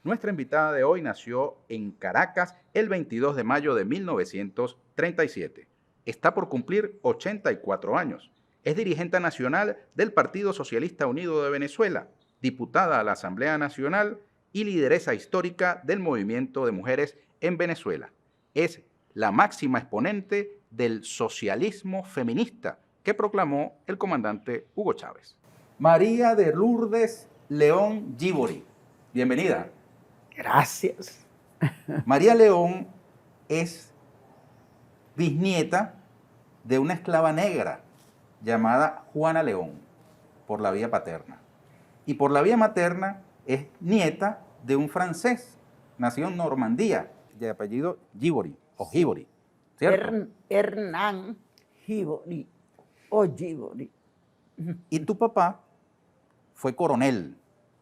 Nuestra invitada de hoy nació en Caracas el 22 de mayo de 1937. Está por cumplir 84 años. Es dirigente nacional del Partido Socialista Unido de Venezuela, diputada a la Asamblea Nacional y lideresa histórica del movimiento de mujeres en Venezuela. Es la máxima exponente del socialismo feminista que proclamó el comandante Hugo Chávez. María de Lourdes León Gívori. Bienvenida. Gracias. María León es bisnieta de una esclava negra llamada Juana León por la vía paterna. Y por la vía materna es nieta de un francés nacido en Normandía, de apellido Gívori o Gívori, ¿cierto? Hernán Gívori o Gívori. Y tu papá fue coronel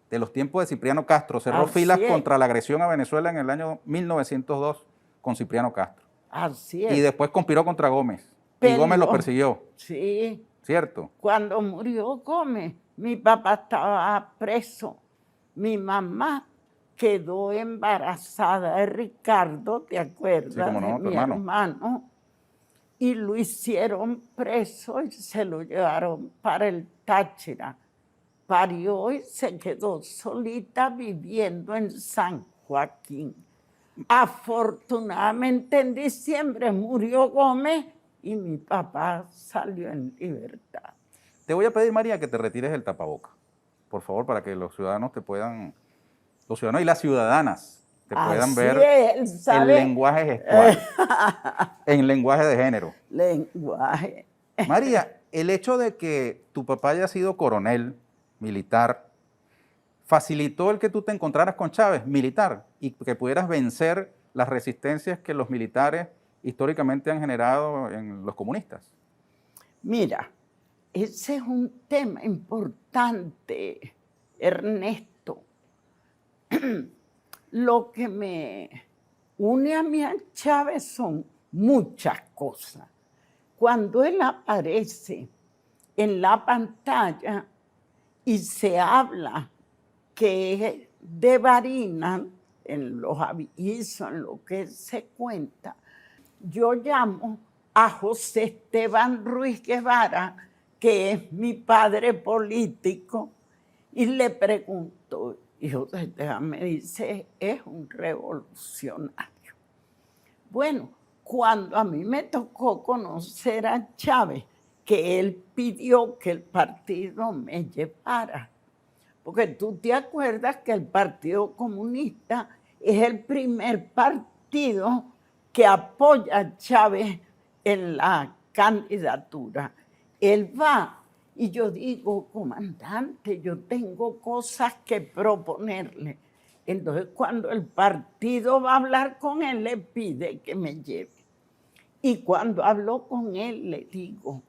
de los tiempos de Cipriano Castro, cerró filas contra la agresión a Venezuela en el año 1902 con Cipriano Castro. Así es. Y después conspiró contra Gómez. Y Gómez lo persiguió. Sí. ¿Cierto? Cuando murió Gómez, mi papá estaba preso. Mi mamá quedó embarazada de Ricardo, ¿te acuerdas? Sí, cómo no, de mi hermano. Y lo hicieron preso y se lo llevaron para el Táchira. Parió y se quedó solita viviendo en San Joaquín. Afortunadamente en diciembre murió Gómez y mi papá salió en libertad. Te voy a pedir, María, que te retires el tapaboca, por favor, para que los ciudadanos te puedan, los ciudadanos y las ciudadanas te puedan ver el lenguaje gestual, en lenguaje de género. Lenguaje. María, el hecho de que tu papá haya sido coronel militar, ¿facilitó el que tú te encontraras con Chávez, militar, y que pudieras vencer las resistencias que los militares históricamente han generado en los comunistas? Mira, ese es un tema importante, Ernesto. Lo que me une a mí a Chávez son muchas cosas. Cuando él aparece en la pantalla y se habla que es de Barinas, en los avisos, en lo que se cuenta, yo llamo a José Esteban Ruiz Guevara, que es mi padre político, y le pregunto, y José Esteban me dice, es un revolucionario. Bueno, cuando a mí me tocó conocer a Chávez, que él pidió que el partido me llevara, porque tú te acuerdas que el Partido Comunista es el primer partido que apoya a Chávez en la candidatura. Él va y yo digo, comandante, yo tengo cosas que proponerle. Entonces, cuando el partido va a hablar con él, le pide que me lleve. Y cuando hablo con él, le digo,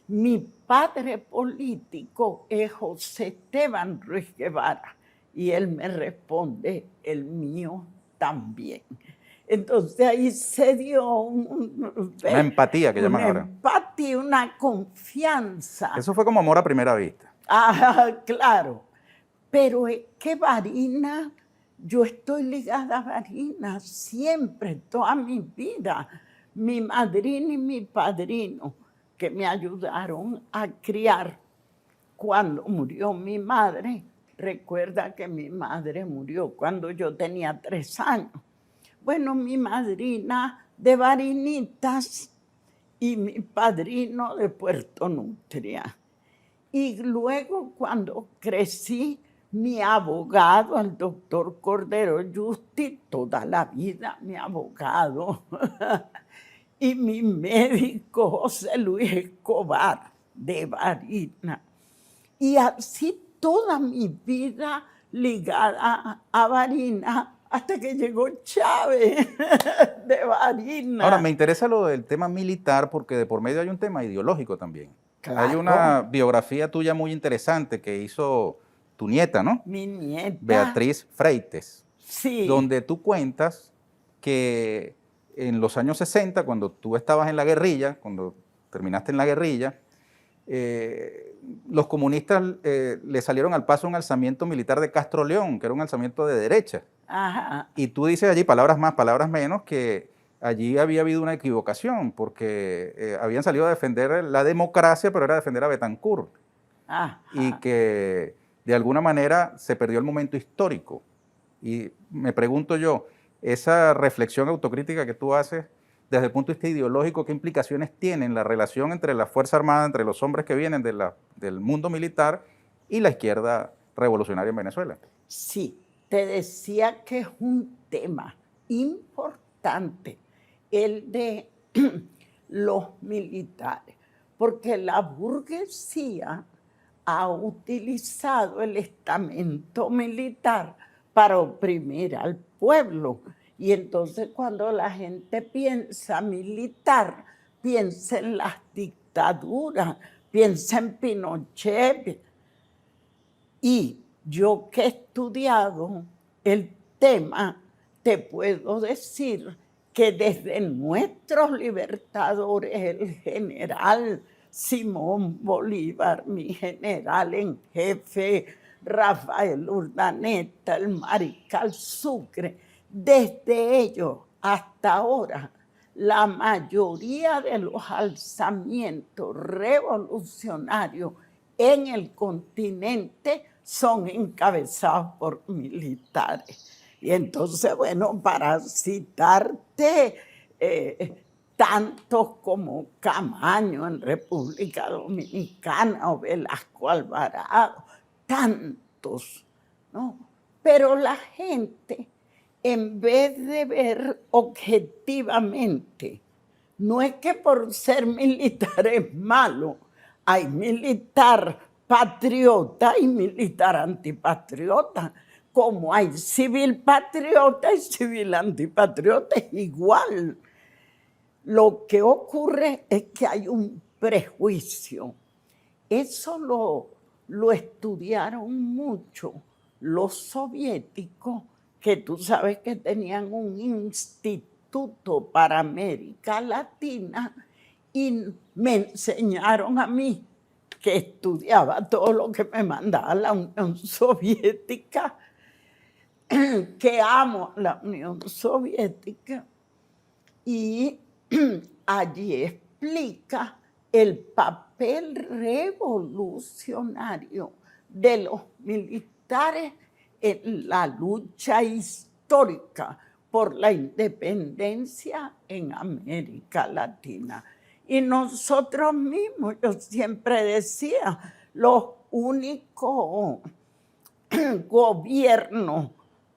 mi padre político es José Esteban Ruiz Guevara. Y él me responde, el mío también. Entonces ahí se dio una empatía, que llaman ahora. Una empatía, una confianza. Eso fue como amor a primera vista. Ah, claro. Pero es que Barinas, yo estoy ligada a Barinas siempre, toda mi vida. Mi madrina y mi padrino, que me ayudaron a criar. Cuando murió mi madre, recuerda que mi madre murió cuando yo tenía 3 años. Bueno, mi madrina de Barinitas y mi padrino de Puerto Nutria. Y luego cuando crecí, mi abogado, el doctor Cordero Justi, toda la vida mi abogado, y mi médico José Luis Escobar de Barinas. Y así toda mi vida ligada a Barinas, hasta que llegó Chávez de Barinas. Ahora, me interesa lo del tema militar porque de por medio hay un tema ideológico también. Claro. Hay una biografía tuya muy interesante que hizo tu nieta, ¿no? Mi nieta. Beatriz Freites. Sí. Donde tú cuentas que en los años 60, cuando tú estabas en la guerrilla, cuando terminaste en la guerrilla, los comunistas le salieron al paso un alzamiento militar de Castro León, que era un alzamiento de derecha. Ajá. Y tú dices allí, palabras más, palabras menos, que allí había habido una equivocación, porque habían salido a defender la democracia, pero era defender a Betancur. Ajá. Y que de alguna manera se perdió el momento histórico. Y me pregunto yo, esa reflexión autocrítica que tú haces desde el punto de vista ideológico, ¿qué implicaciones tiene en la relación entre la Fuerza Armada, entre los hombres que vienen del mundo militar y la izquierda revolucionaria en Venezuela? Sí, te decía que es un tema importante el de los militares, porque la burguesía ha utilizado el estamento militar para oprimir al pueblo. Y entonces cuando la gente piensa militar, piensa en las dictaduras, piensa en Pinochet. Y yo que he estudiado el tema, te puedo decir que desde nuestros libertadores, el general Simón Bolívar, mi general en jefe, Rafael Urdaneta, el mariscal Sucre, desde ellos hasta ahora, la mayoría de los alzamientos revolucionarios en el continente son encabezados por militares. Y entonces, bueno, para citarte, tantos como Camaño en República Dominicana o Velasco Alvarado, tantos, ¿no? Pero la gente, en vez de ver objetivamente, no es que por ser militar es malo, hay militar patriota y militar antipatriota, como hay civil patriota y civil antipatriota, es igual. Lo que ocurre es que hay un prejuicio. Eso lo estudiaron mucho los soviéticos, que tú sabes que tenían un instituto para América Latina, y me enseñaron a mí, que estudiaba todo lo que me mandaba la Unión Soviética, que amo la Unión Soviética, y allí explica el papel revolucionario de los militares en la lucha histórica por la independencia en América Latina. Y nosotros mismos, yo siempre decía, los únicos gobiernos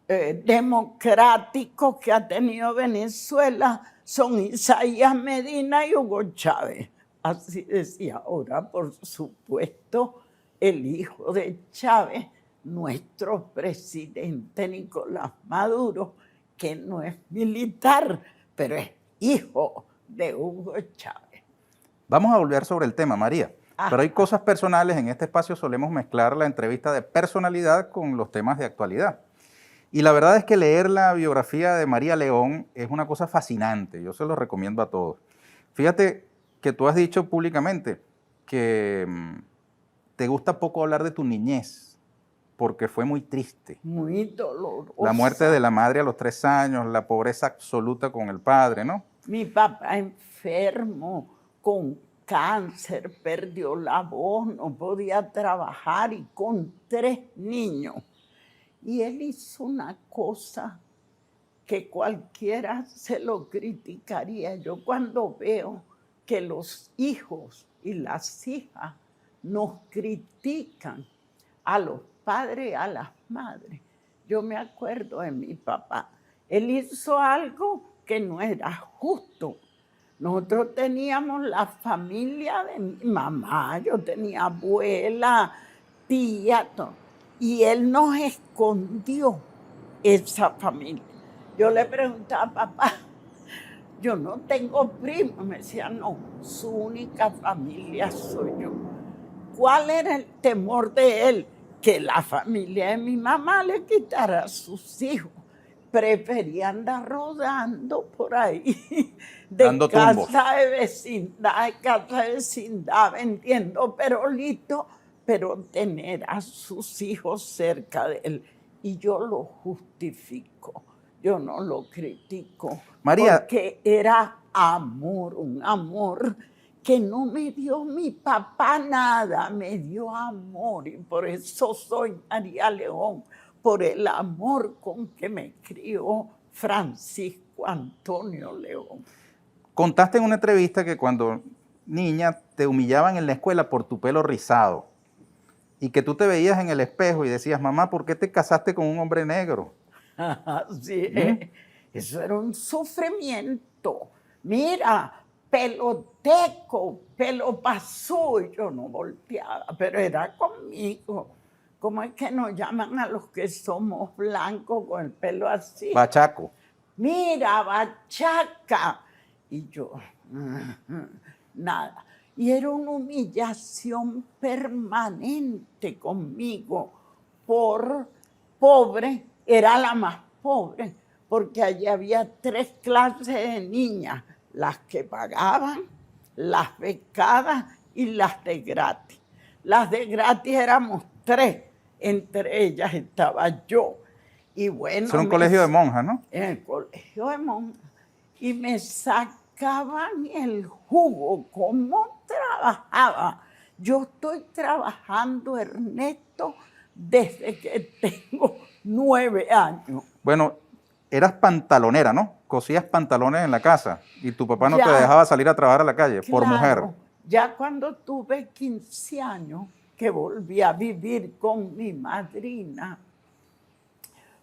democráticos que ha tenido Venezuela son Isaías Medina y Hugo Chávez. Así decía. Ahora, por supuesto, el hijo de Chávez, nuestro presidente Nicolás Maduro, que no es militar, pero es hijo de Hugo Chávez. Vamos a volver sobre el tema, María. Pero hay cosas personales. En este espacio solemos mezclar la entrevista de personalidad con los temas de actualidad. Y la verdad es que leer la biografía de María León es una cosa fascinante. Yo se lo recomiendo a todos. Fíjate que tú has dicho públicamente que te gusta poco hablar de tu niñez porque fue muy triste. Muy dolorosa. La muerte de la madre a los 3 años, la pobreza absoluta con el padre, ¿no? Mi papá enfermo, con cáncer, perdió la voz, no podía trabajar y con 3 niños. Y él hizo una cosa que cualquiera se lo criticaría. Yo cuando veo que los hijos y las hijas nos critican a los padres y a las madres, yo me acuerdo de mi papá. Él hizo algo que no era justo. Nosotros teníamos la familia de mi mamá, yo tenía abuela, tía, todo, y él nos escondió esa familia. Yo le preguntaba, papá, yo no tengo primo. Me decía, no, su única familia soy yo. ¿Cuál era el temor de él? Que la familia de mi mamá le quitara a sus hijos. prefería andar rodando por ahí, Dando tumbos. casa de vecindad, vendiendo perolitos, pero tener a sus hijos cerca de él. Y yo lo justifico, yo no lo critico. María. Porque era amor, un amor que no me dio mi papá nada, me dio amor. Y por eso soy María León, por el amor con que me crió Francisco Antonio León. Contaste en una entrevista que cuando niña te humillaban en la escuela por tu pelo rizado y que tú te veías en el espejo y decías, mamá, ¿por qué te casaste con un hombre negro? Sí, eso era un sufrimiento. Mira, peloteco, pelo pasó, y yo no volteaba, pero era conmigo. ¿Cómo es que nos llaman a los que somos blancos con el pelo así? Bachaco. Mira, bachaca. Y yo, nada. Y era una humillación permanente conmigo por pobre, era la más pobre, porque allí había 3 clases de niñas, las que pagaban, las becadas y las de gratis. Las de gratis éramos 3, entre ellas estaba yo. Y bueno, era un colegio de monjas, ¿no? En el colegio de monjas. Y me sacaban el jugo, cómo trabajaba. Yo estoy trabajando, Ernesto, desde que tengo 9 años. Bueno, eras pantalonera, ¿no? Cosías pantalones en la casa y tu papá no te dejaba salir a trabajar a la calle, por mujer. Ya cuando tuve 15 años, que volví a vivir con mi madrina,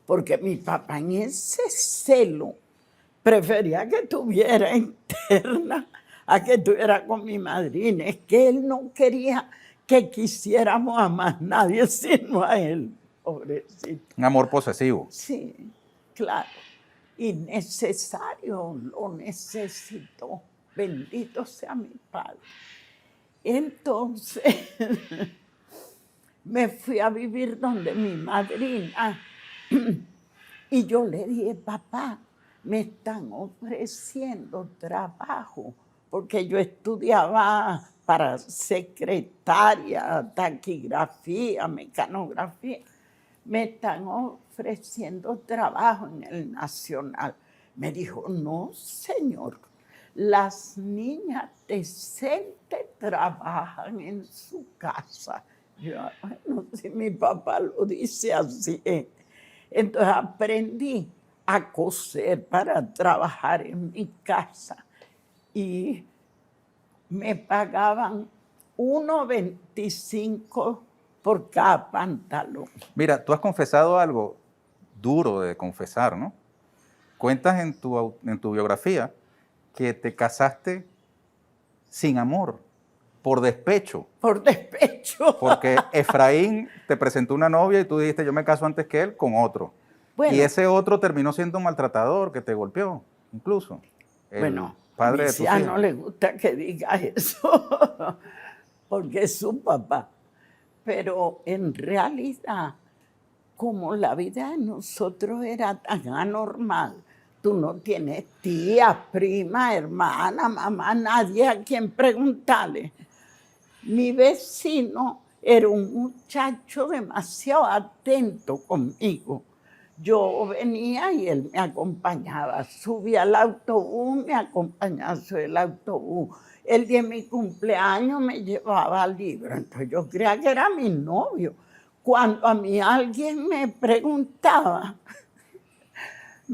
porque mi papá en ese celo prefería que estuviera interna a que estuviera con mi madrina. Es que él no quería que quisiéramos a más nadie sino a él, pobrecito. Un amor posesivo. Sí, claro. Y necesario, lo necesitó. Bendito sea mi padre. Entonces, me fui a vivir donde mi madrina y yo le dije, papá, me están ofreciendo trabajo, porque yo estudiaba para secretaria, taquigrafía, mecanografía. Me están ofreciendo trabajo en el Nacional. Me dijo, no, señor, las niñas decentes trabajan en su casa. Yo, bueno, si mi papá lo dice así. Entonces aprendí a coser para trabajar en mi casa y me pagaban $1.25 por cada pantalón. Mira, tú has confesado algo duro de confesar, ¿no? Cuentas en tu biografía que te casaste sin amor, por despecho. Por despecho. Porque Efraín te presentó una novia y tú dijiste, yo me caso antes que él con otro. Bueno, y ese otro terminó siendo un maltratador que te golpeó, incluso. Bueno, padre de tus hijos. No le gusta que diga eso, porque es su papá. Pero en realidad, como la vida de nosotros era tan anormal, tú no tienes tía, prima, hermana, mamá, nadie a quien preguntarle. Mi vecino era un muchacho demasiado atento conmigo. Yo venía y él me acompañaba. Subía al autobús, me acompañaba sobre el autobús. El día de mi cumpleaños me llevaba libros. Entonces yo creía que era mi novio. Cuando a mí alguien me preguntaba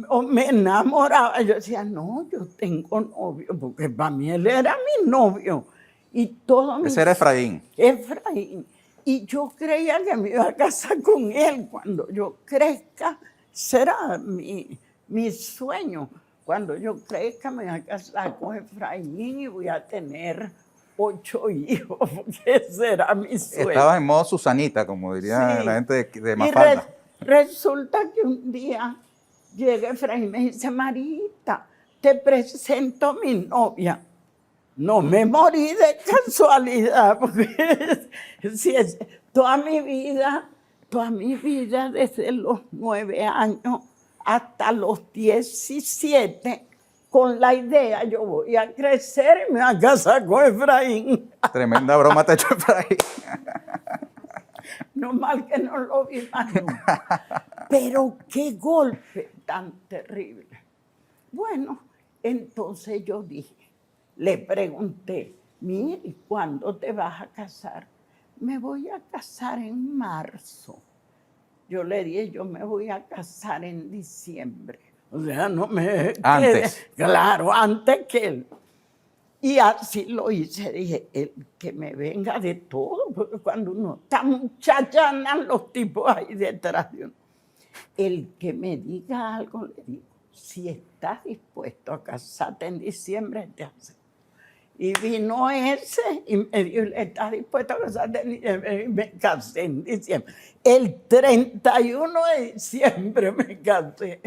o me enamoraba, yo decía, no, yo tengo novio, porque para mí él era mi novio. Y todo ese era Efraín. Efraín. Y yo creía que me iba a casar con él. Cuando yo crezca, será mi sueño. Cuando yo crezca, me voy a casar con Efraín y voy a tener 8 hijos, porque ese será mi sueño. Estabas en modo Susanita, como diría la gente de Mafalda. Y resulta que un día llega Efraín y me dice, Marita, te presento a mi novia. No me morí de casualidad, porque si es, toda mi vida, desde los 9 años hasta los 17 con la idea, yo voy a crecer y me voy a casar con Efraín. Tremenda broma te ha hecho Efraín. No mal que no lo vi más nunca. Pero qué golpe tan terrible. Bueno, entonces yo dije, le pregunté, mire, ¿cuándo te vas a casar? Me voy a casar en marzo. Yo le dije, yo me voy a casar en diciembre. O sea, no me... Antes. Claro, antes que él. Y así lo hice. Dije, que me venga de todo, porque cuando uno está muchacha, andan los tipos ahí detrás de uno. El que me diga algo, le digo, si estás dispuesto a casarte en diciembre, te hace. Y vino ese y me dijo, ¿estás dispuesto a casarte en diciembre? Y me casé en diciembre. El 31 de diciembre me casé.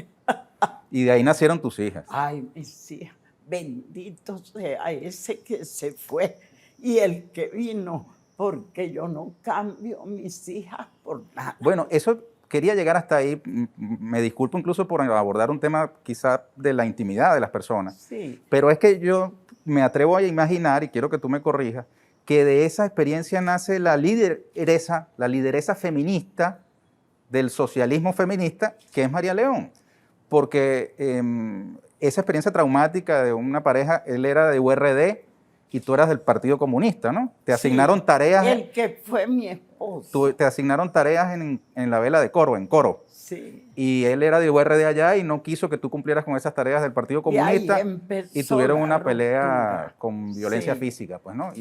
Y de ahí nacieron tus hijas. Ay, mis hijas, bendito sea ese que se fue y el que vino, porque yo no cambio mis hijas por nada. Bueno, eso quería llegar hasta ahí. Me disculpo incluso por abordar un tema quizá de la intimidad de las personas. Sí. Pero es que yo me atrevo a imaginar, y quiero que tú me corrijas, que de esa experiencia nace la lideresa feminista del socialismo feminista, que es María León. Porque esa experiencia traumática de una pareja, él era de URD y tú eras del Partido Comunista, ¿no? Te asignaron Sí, tareas. El que fue mi esposo. Te asignaron tareas en la vela de coro, en coro. Sí. Y él era de URD allá y no quiso que tú cumplieras con esas tareas del Partido Comunista. Y tuvieron la una pelea ruptura. con violencia Sí. física, pues, ¿no?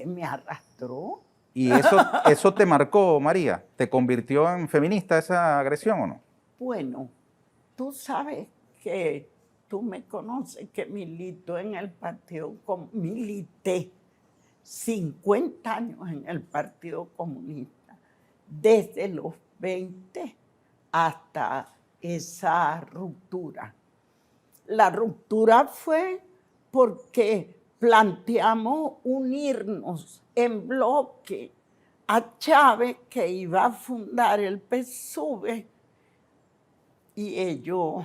Me arrastró. Y eso te marcó, María. ¿Te convirtió en feminista esa agresión o no? Bueno, tú sabes que tú me conoces que milito en el partido, milité 50 años en el Partido Comunista, desde los 20 hasta esa ruptura. La ruptura fue porque planteamos unirnos en bloque a Chávez, que iba a fundar el PSUV, y ellos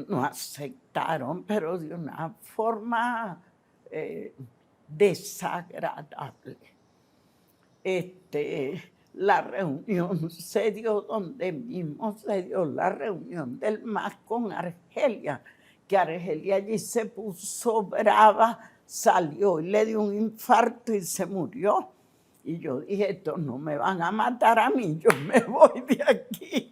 no aceptaron, pero de una forma desagradable. La reunión se dio donde mismo se dio la reunión del MAS con Argelia, que Argelia allí se puso brava, salió y le dio un infarto y se murió. Y yo dije, estos no me van a matar a mí, yo me voy de aquí.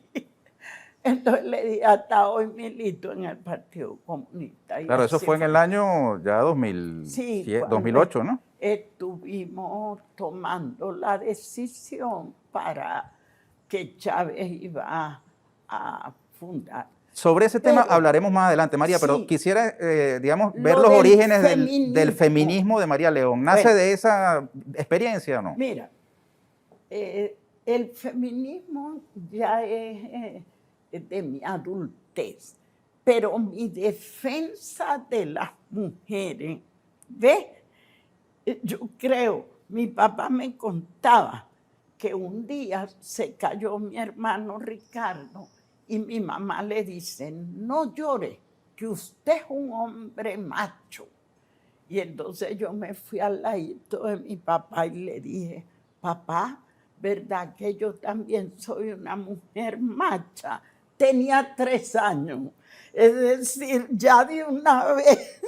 Entonces le dije, hasta hoy milito en el Partido Comunista. Claro, eso fue en el año ya 2008, ¿no? Estuvimos tomando la decisión para que Chávez iba a fundar. Sobre ese tema hablaremos más adelante, María, sí, pero quisiera, ver los orígenes del feminismo de María León. ¿Nace de esa experiencia o no? Mira, el feminismo ya es de mi adultez, pero mi defensa de las mujeres, ¿ves? Yo creo, mi papá me contaba que un día se cayó mi hermano Ricardo y mi mamá le dice, no llore, que usted es un hombre macho. Y entonces yo me fui al ladito de mi papá y le dije, papá, ¿verdad que yo también soy una mujer macha? Tenía 3 años. Es decir, ya de una vez.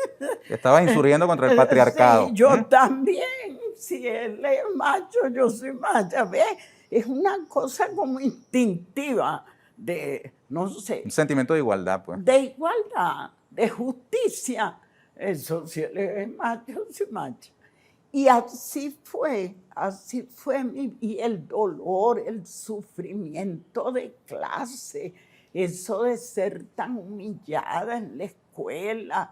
Estabas insurgiendo contra el patriarcado. Sí, yo también. Si él es macho, yo soy macha. ¿Ves? Es una cosa como instintiva de, no sé. Un sentimiento de igualdad, pues. De igualdad, de justicia. Eso, si él es macho, soy macha. Y así fue y el dolor, el sufrimiento de clase, eso de ser tan humillada en la escuela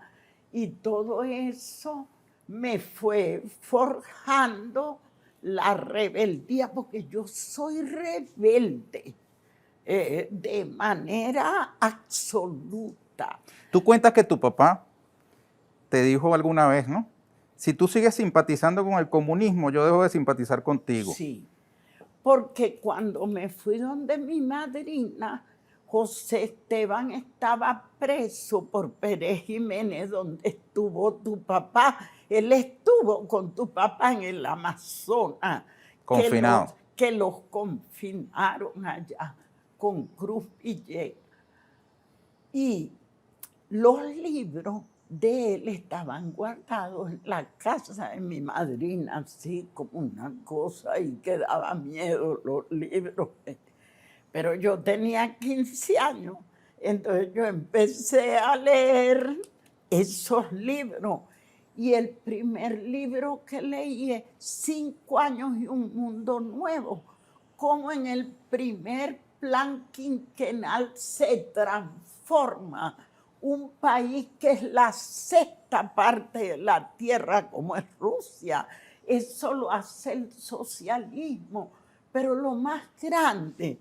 y todo eso me fue forjando la rebeldía, porque yo soy rebelde de manera absoluta. Tú cuentas que tu papá te dijo alguna vez, ¿no? Si tú sigues simpatizando con el comunismo, yo dejo de simpatizar contigo. Sí, porque cuando me fui donde mi madrina, José Esteban estaba preso por Pérez Jiménez, donde estuvo tu papá. Él estuvo con tu papá en el Amazonas. Confinado. Que los confinaron allá con Cruz Villegas. Y los libros de él estaban guardados en la casa de mi madrina, así como una cosa, y que daba miedo los libros. Pero yo tenía 15 años, entonces yo empecé a leer esos libros. Y el primer libro que leí es 5 años y un mundo nuevo, como en el primer plan quinquenal se transforma un país que es la sexta parte de la tierra, como es Rusia. Eso lo hace el socialismo, pero lo más grande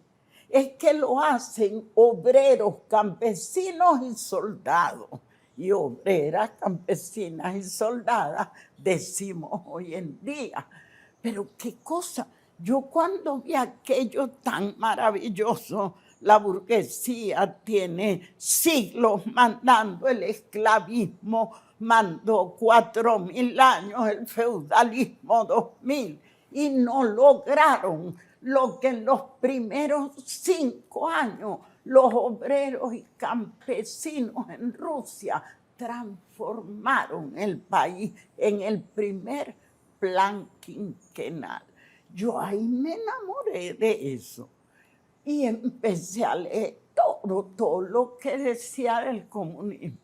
es que lo hacen obreros, campesinos y soldados. Y obreras, campesinas y soldadas, decimos hoy en día. Pero qué cosa, yo cuando vi aquello tan maravilloso, la burguesía tiene siglos mandando, el esclavismo mandó 4.000 años, el feudalismo 2.000, y no lograron lo que en los primeros 5 años los obreros y campesinos en Rusia transformaron el país en el primer plan quinquenal. Yo ahí me enamoré de eso y empecé a leer todo lo que decía del comunismo.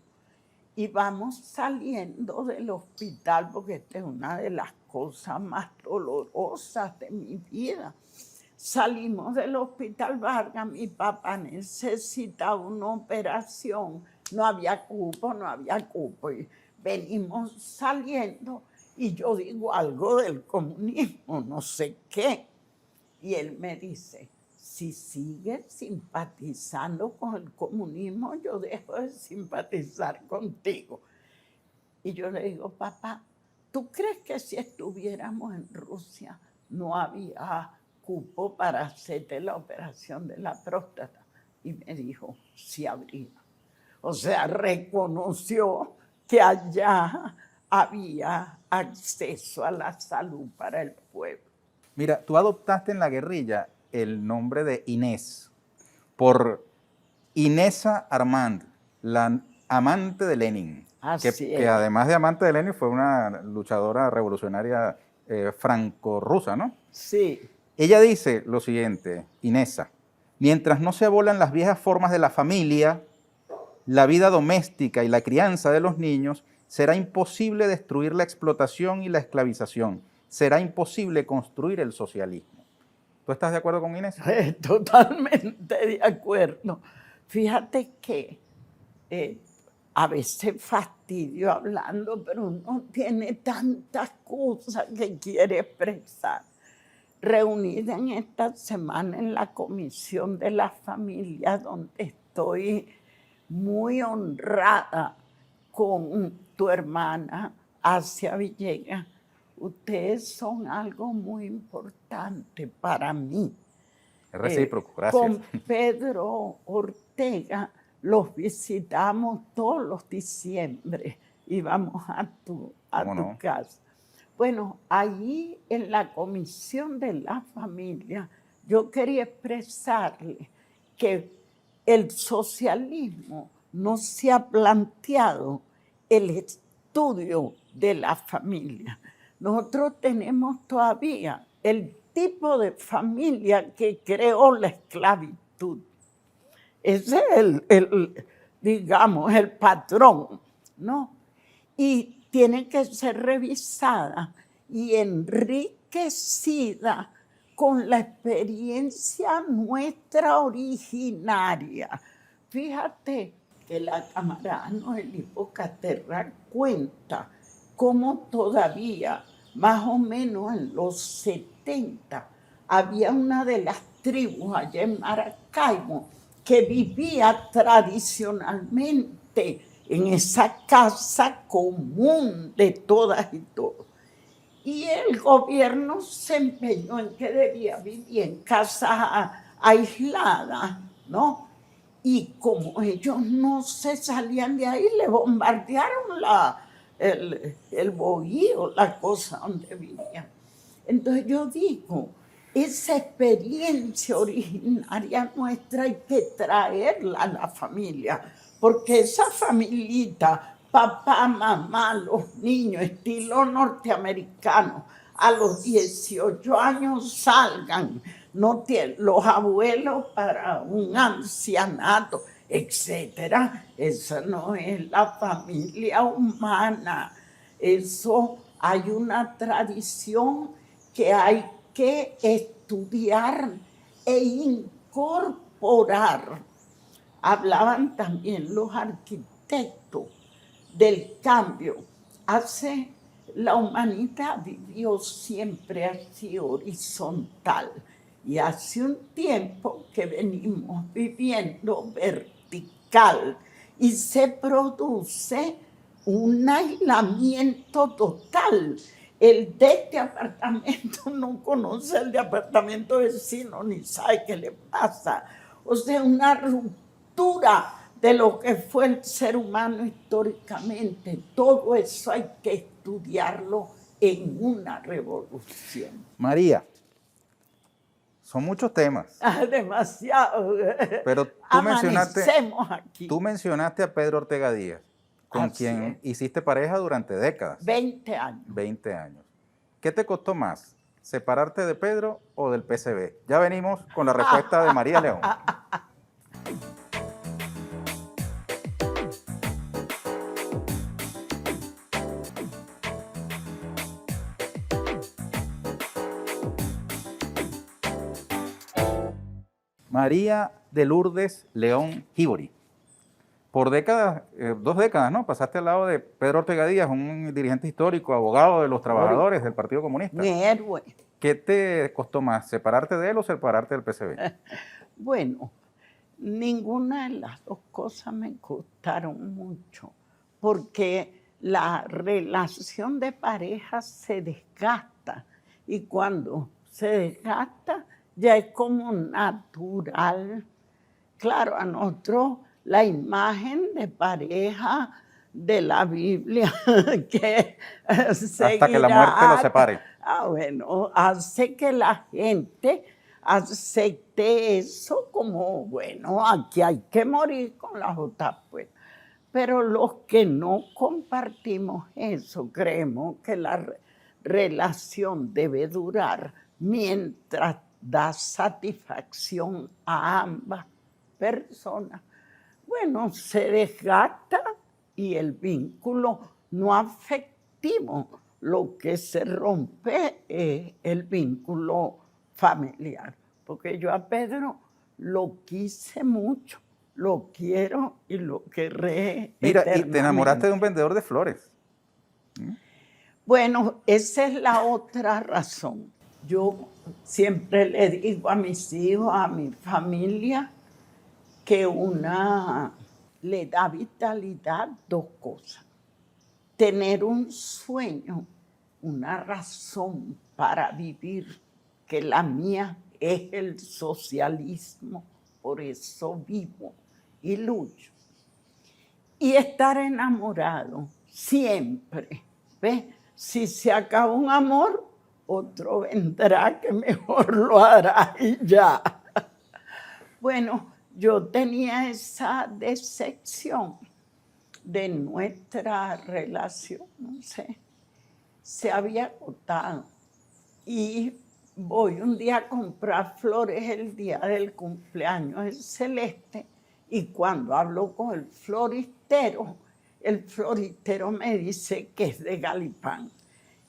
Y vamos saliendo del hospital, porque esta es una de las cosas más dolorosas de mi vida. Salimos del hospital Vargas, mi papá necesitaba una operación, no había cupo, y venimos saliendo y yo digo algo del comunismo, no sé qué. Y él me dice, si sigues simpatizando con el comunismo, yo dejo de simpatizar contigo. Y yo le digo, papá, ¿tú crees que si estuviéramos en Rusia no había cupo para hacerte la operación de la próstata? Y me dijo, sí habría. O sea, reconoció que allá había acceso a la salud para el pueblo. Mira, tú adoptaste en la guerrilla el nombre de Inés por Inesa Armand, la amante de Lenin, que además de amante de Lenin fue una luchadora revolucionaria franco-rusa, ¿no? Sí. Ella dice lo siguiente, Inesa, mientras no se abolan las viejas formas de la familia, la vida doméstica y la crianza de los niños, será imposible destruir la explotación y la esclavización. Será imposible construir el socialismo. ¿Tú estás de acuerdo con Inés? Totalmente de acuerdo. Fíjate que a veces fastidio hablando, pero uno tiene tantas cosas que quiere expresar. Reunida en esta semana en la Comisión de la Familia, donde estoy muy honrada con tu hermana, Asia Villegas. Ustedes son algo muy importante para mí. Es recíproco, gracias. Con Pedro Ortega los visitamos todos los diciembre, íbamos a tu casa. Bueno, allí en la Comisión de la Familia, yo quería expresarle que el socialismo no se ha planteado el estudio de la familia. Nosotros tenemos todavía el tipo de familia que creó la esclavitud. Ese es digamos, el patrón, ¿no? Y tiene que ser revisada y enriquecida con la experiencia nuestra originaria. Fíjate que la camarada Noelí Bocaterra cuenta cómo todavía, más o menos en los 70, había una de las tribus allá en Maracaibo que vivía tradicionalmente en esa casa común de todas y todos. Y el gobierno se empeñó en que debía vivir en casas aisladas, ¿no? Y como ellos no se salían de ahí, le bombardearon el bohío, la cosa donde vivían. Entonces yo digo, esa experiencia originaria nuestra hay que traerla a la familia, porque esa familita, papá, mamá, los niños, estilo norteamericano, a los 18 años salgan, no tienen, los abuelos para un ancianato, etcétera. Esa no es la familia humana. Eso hay una tradición que hay que estudiar e incorporar. Hablaban también los arquitectos del cambio. La humanidad vivió siempre así horizontal y hace un tiempo que venimos viviendo vertical y se produce un aislamiento total. El de este apartamento no conoce el de apartamento vecino ni sabe qué le pasa. O sea, una ruptura de lo que fue el ser humano históricamente. Todo eso hay que estudiarlo en una revolución. María, son muchos temas. Demasiado. Pero tú mencionaste a Pedro Ortega Díaz, con quien hiciste pareja durante décadas. 20 años. 20 años. ¿Qué te costó más, separarte de Pedro o del PCB? Ya venimos con la respuesta de María León. María de Lourdes León Híbori. Por décadas, 2 décadas, ¿no? Pasaste al lado de Pedro Ortega Díaz, un dirigente histórico, abogado de los trabajadores del Partido Comunista. Mi héroe. ¿Qué te costó más, separarte de él o separarte del PCB? Bueno, ninguna de las dos cosas me costaron mucho, porque la relación de pareja se desgasta y cuando se desgasta ya es como natural. Claro, a nosotros la imagen de pareja de la Biblia que hasta que la muerte los separe. Bueno, hace que la gente acepte eso como, bueno, aquí hay que morir con las otras, pues. Pero los que no compartimos eso, creemos que la relación debe durar mientras da satisfacción a ambas personas. Bueno, se desgasta y el vínculo no afectivo, lo que se rompe es el vínculo familiar. Porque yo a Pedro lo quise mucho, lo quiero y lo querré. Mira, y te enamoraste de un vendedor de flores. Bueno, esa es la otra razón. Yo siempre le digo a mis hijos, a mi familia, que le da vitalidad 2 cosas. Tener un sueño, una razón para vivir, que la mía es el socialismo, por eso vivo y lucho. Y estar enamorado siempre, ¿ves? Si se acaba un amor, otro vendrá que mejor lo hará y ya. Bueno, yo tenía esa decepción de nuestra relación, no sé, se había agotado. Y voy un día a comprar flores el día del cumpleaños de Celeste y cuando hablo con el floristero me dice que es de Galipán.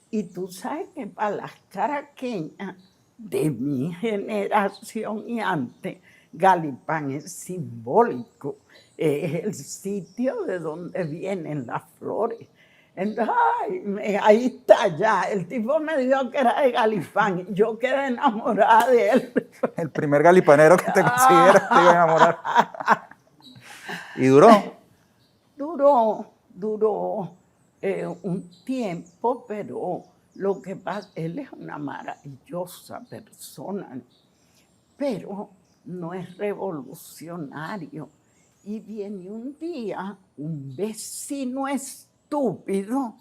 Y tú sabes que para las caraqueñas de mi generación y antes, Galipán es simbólico, es el sitio de donde vienen las flores. Entonces, ahí está ya, el tipo me dijo que era de Galipán, y yo quedé enamorada de él. El primer galipanero que te consideras te iba a enamorar. ¿Y duró? Duró un tiempo, pero lo que pasa, él es una maravillosa persona, pero no es revolucionario. Y viene un día un vecino estúpido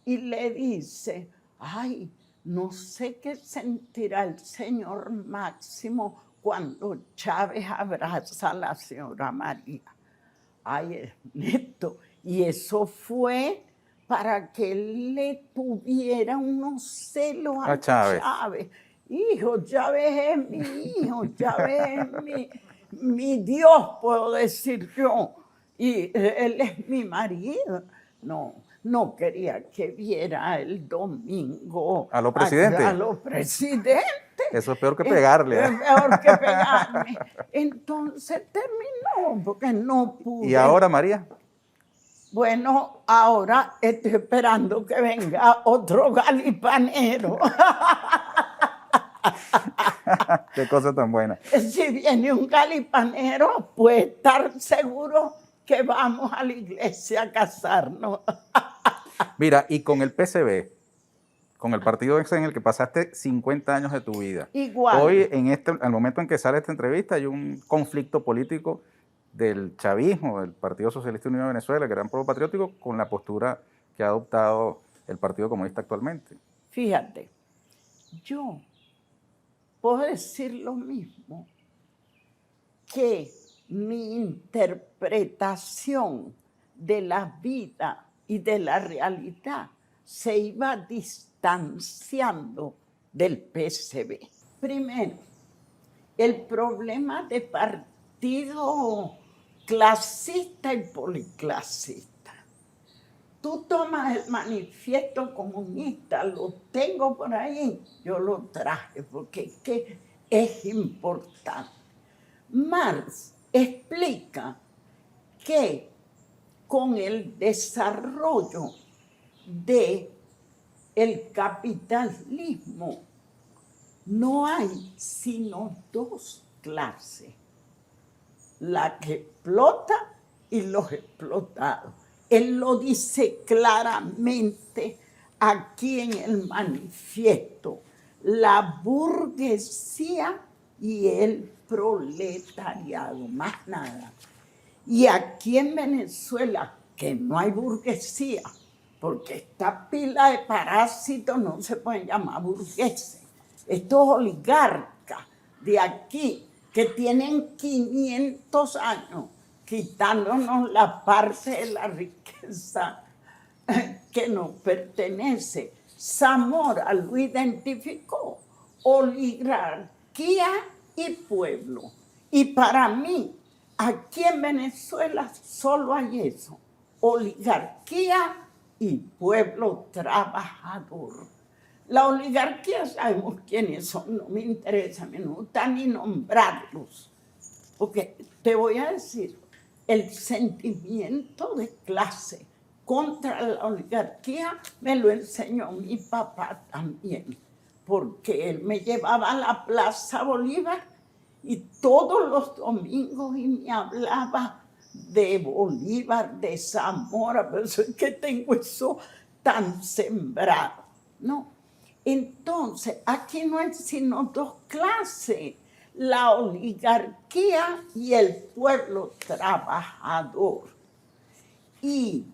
y le dice, ay, no sé qué sentirá el señor Máximo cuando Chávez abraza a la señora María. Ay, Ernesto, y eso fue para que él le tuviera unos celos A a Chávez. Chávez. Hijo, Chávez es mi hijo, Chávez es mi Dios, puedo decir yo. Y él es mi marido. No quería que viera el domingo ¿A los presidentes? a los presidentes. Eso es peor que pegarle. Es peor que pegarme. Entonces terminó, porque no pude. ¿Y ahora, María? Bueno, ahora estoy esperando que venga otro galipanero. Qué cosa tan buena. Si viene un galipanero, puede estar seguro que vamos a la iglesia a casarnos. Mira, y con el PCB, con el partido en el que pasaste 50 años de tu vida. Igual. Hoy, al momento en que sale esta entrevista, hay un conflicto político del chavismo, del Partido Socialista Unido de Venezuela, el Gran Pueblo Patriótico, con la postura que ha adoptado el Partido Comunista actualmente. Fíjate, yo puedo decir lo mismo, que mi interpretación de la vida y de la realidad se iba distanciando del PCB. Primero, el problema de partido clasista y policlasista. Tú tomas el manifiesto comunista, lo tengo por ahí, yo lo traje porque es importante. Marx explica que con el desarrollo del capitalismo no hay sino dos clases, la que explota y los explotados. Él lo dice claramente aquí en el manifiesto, la burguesía y el proletariado, más nada. Y aquí en Venezuela, que no hay burguesía, porque esta pila de parásitos no se pueden llamar burgueses. Estos oligarcas de aquí, que tienen 500 años, quitándonos la parte de la riqueza que nos pertenece. Zamora lo identificó, oligarquía y pueblo. Y para mí, aquí en Venezuela solo hay eso, oligarquía y pueblo trabajador. La oligarquía sabemos quiénes son, no me interesa, me gusta ni nombrarlos, porque te voy a decir, el sentimiento de clase contra la oligarquía me lo enseñó mi papá también, porque él me llevaba a la Plaza Bolívar y todos los domingos y me hablaba de Bolívar, de Zamora, pero eso es que tengo eso tan sembrado, ¿no? Entonces, aquí no hay sino dos clases, la oligarquía y el pueblo trabajador. Y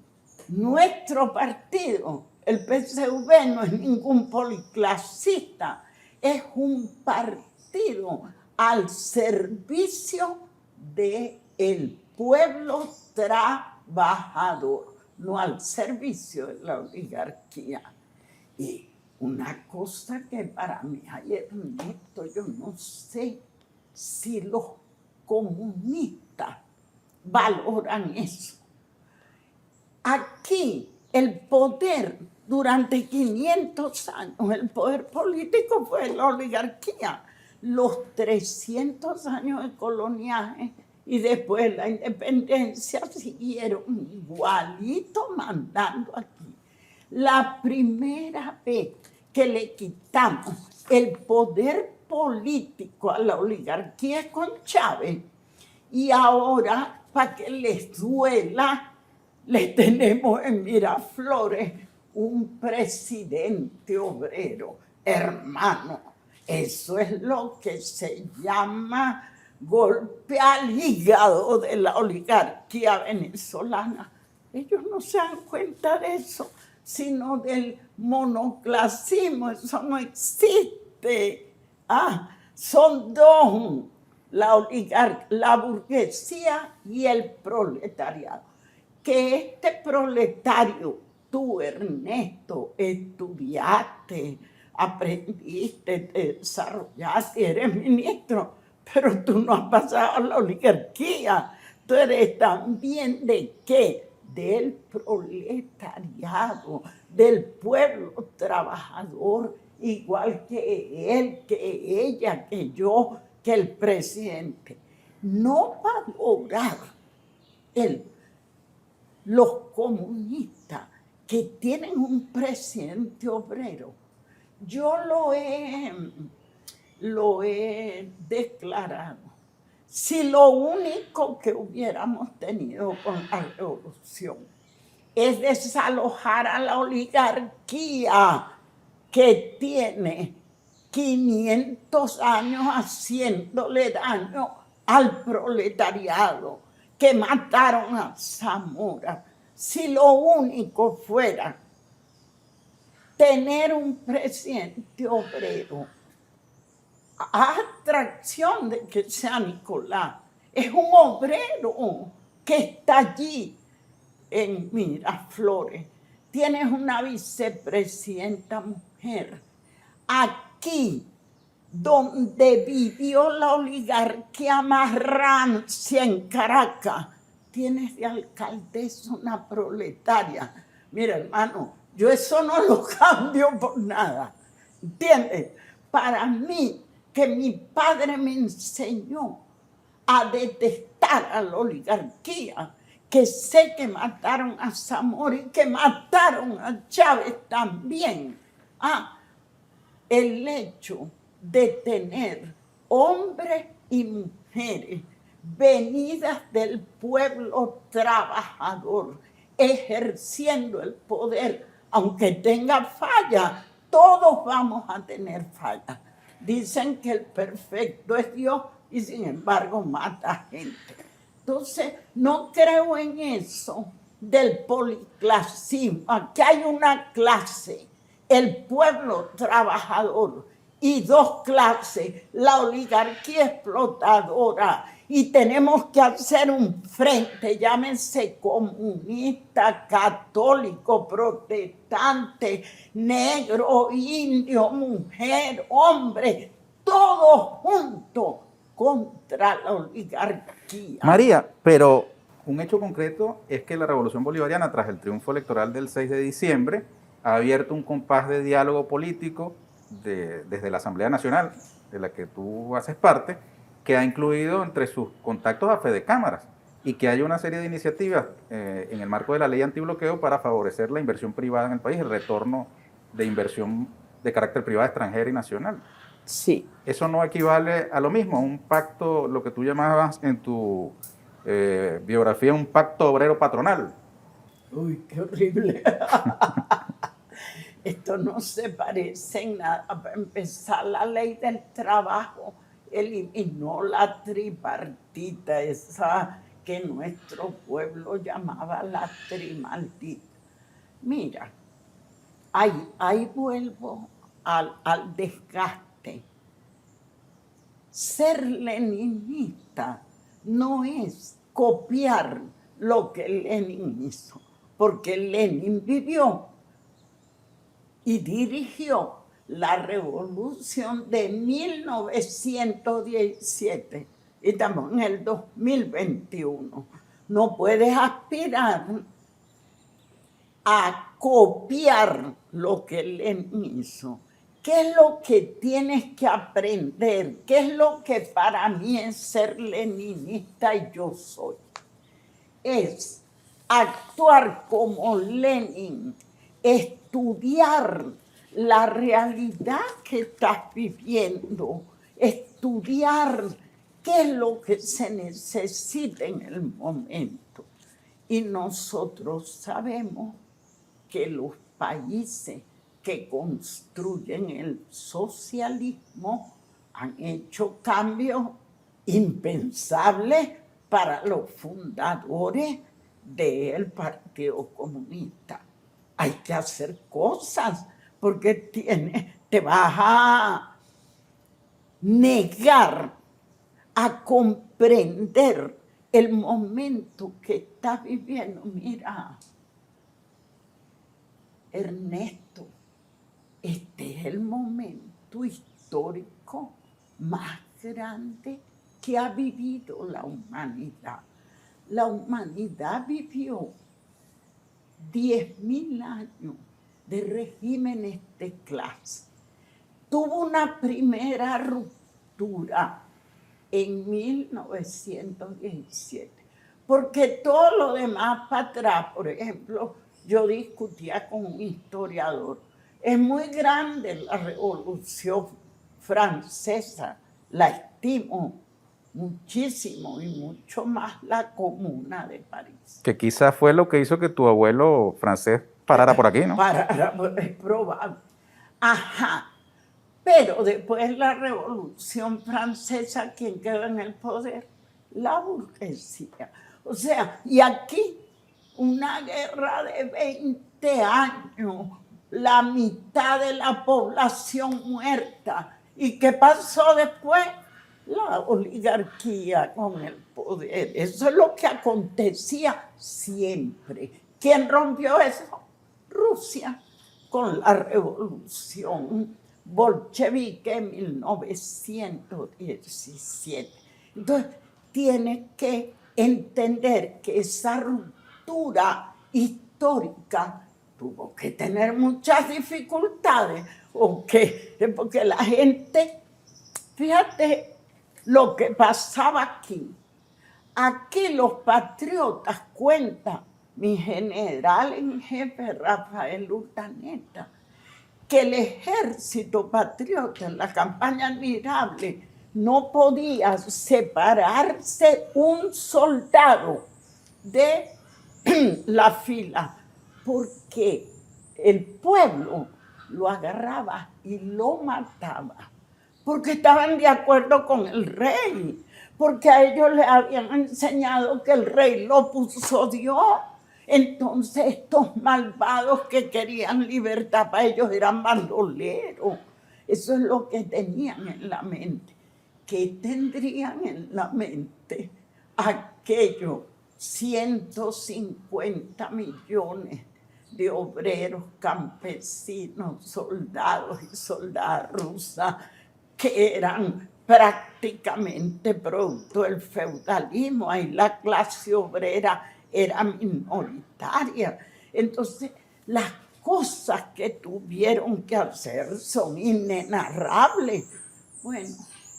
nuestro partido, el PCV, no es ningún policlasista, es un partido al servicio del pueblo trabajador, no al servicio de la oligarquía. Y una cosa que para mí, Ernesto, yo no sé si los comunistas valoran eso. Aquí el poder durante 500 años, el poder político fue la oligarquía. Los 300 años de coloniaje y después la independencia siguieron igualito mandando aquí. La primera vez que le quitamos el poder político a la oligarquía es con Chávez. Y ahora, para que les duela, le tenemos en Miraflores un presidente obrero, hermano. Eso es lo que se llama golpe al hígado de la oligarquía venezolana. Ellos no se dan cuenta de eso, sino del monoclasismo. Eso no existe. Son dos, la burguesía y el proletariado. Que este proletario, tú, Ernesto, estudiaste, aprendiste, te desarrollaste, eres ministro, pero tú no has pasado a la oligarquía. Tú eres también ¿de qué? Del proletariado, del pueblo trabajador, igual que él, que ella, que yo, que el presidente. No valorar los comunistas que tienen un presidente obrero. Yo lo he declarado. Si lo único que hubiéramos tenido con la revolución es desalojar a la oligarquía que tiene 500 años haciéndole daño al proletariado, que mataron a Zamora, si lo único fuera tener un presidente obrero, a atracción de que sea Nicolás, es un obrero que está allí en Miraflores. Tienes una vicepresidenta mujer. Aquí, donde vivió la oligarquía más rancia en Caracas, tienes de alcaldesa una proletaria. Mira, hermano, yo eso no lo cambio por nada. ¿Entiendes? Para mí, que mi padre me enseñó a detestar a la oligarquía, que sé que mataron a Zamora y que mataron a Chávez también. El hecho de tener hombres y mujeres venidas del pueblo trabajador, ejerciendo el poder, aunque tenga falla, todos vamos a tener fallas. Dicen que el perfecto es Dios y sin embargo mata gente. Entonces, no creo en eso del policlasismo. Aquí hay una clase, el pueblo trabajador, y dos clases, la oligarquía explotadora. Y tenemos que hacer un frente, llámense comunista, católico, protestante, negro, indio, mujer, hombre, todos juntos contra la oligarquía. María, pero un hecho concreto es que la Revolución Bolivariana, tras el triunfo electoral del 6 de diciembre, ha abierto un compás de diálogo político desde la Asamblea Nacional, de la que tú haces parte, que ha incluido entre sus contactos a Fedecámaras y que hay una serie de iniciativas en el marco de la ley antibloqueo para favorecer la inversión privada en el país, el retorno de inversión de carácter privado extranjera y nacional. Sí. ¿Eso no equivale a lo mismo, a un pacto, lo que tú llamabas en tu biografía, un pacto obrero patronal? Uy, qué horrible. Esto no se parece en nada. Para empezar, la ley del trabajo eliminó la tripartita, esa que nuestro pueblo llamaba la trimaldita. Mira, ahí vuelvo al desgaste. Ser leninista no es copiar lo que Lenin hizo, porque Lenin vivió y dirigió la revolución de 1917 y estamos en el 2021. No puedes aspirar a copiar lo que Lenin hizo. ¿Qué es lo que tienes que aprender? ¿Qué es lo que para mí es ser leninista y yo soy? Es actuar como Lenin, estudiar la realidad que estás viviendo, estudiar qué es lo que se necesita en el momento. Y nosotros sabemos que los países que construyen el socialismo han hecho cambios impensable para los fundadores del Partido Comunista. Hay que hacer cosas porque te vas a negar a comprender el momento que está viviendo. Mira, Ernesto, este es el momento histórico más grande que ha vivido la humanidad. La humanidad vivió 10.000 años de regímenes de clase. Tuvo una primera ruptura en 1917, porque todo lo demás para atrás, por ejemplo, yo discutía con un historiador, es muy grande la Revolución Francesa, la estimo muchísimo y mucho más la Comuna de París. Que quizás fue lo que hizo que tu abuelo francés parara por aquí, ¿no? Es probable. Ajá. Pero después de la Revolución Francesa, ¿quién quedó en el poder? La burguesía. O sea, y aquí una guerra de 20 años, la mitad de la población muerta. ¿Y qué pasó después? La oligarquía con el poder. Eso es lo que acontecía siempre. ¿Quién rompió eso? Rusia, con la revolución bolchevique en 1917. Entonces, tienes que entender que esa ruptura histórica tuvo que tener muchas dificultades, porque la gente, fíjate lo que pasaba aquí. Aquí los patriotas cuentan, mi general en jefe Rafael Urdaneta, que el ejército patriota en la campaña admirable no podía separarse un soldado de la fila, porque el pueblo lo agarraba y lo mataba, porque estaban de acuerdo con el rey, porque a ellos les habían enseñado que el rey lo puso Dios. Entonces estos malvados que querían libertad para ellos eran bandoleros. Eso es lo que tenían en la mente. ¿Qué tendrían en la mente aquellos 150 millones de obreros, campesinos, soldados y soldadas rusas que eran prácticamente producto del feudalismo? Ahí la clase obrera era minoritaria. Entonces, las cosas que tuvieron que hacer son inenarrables. Bueno,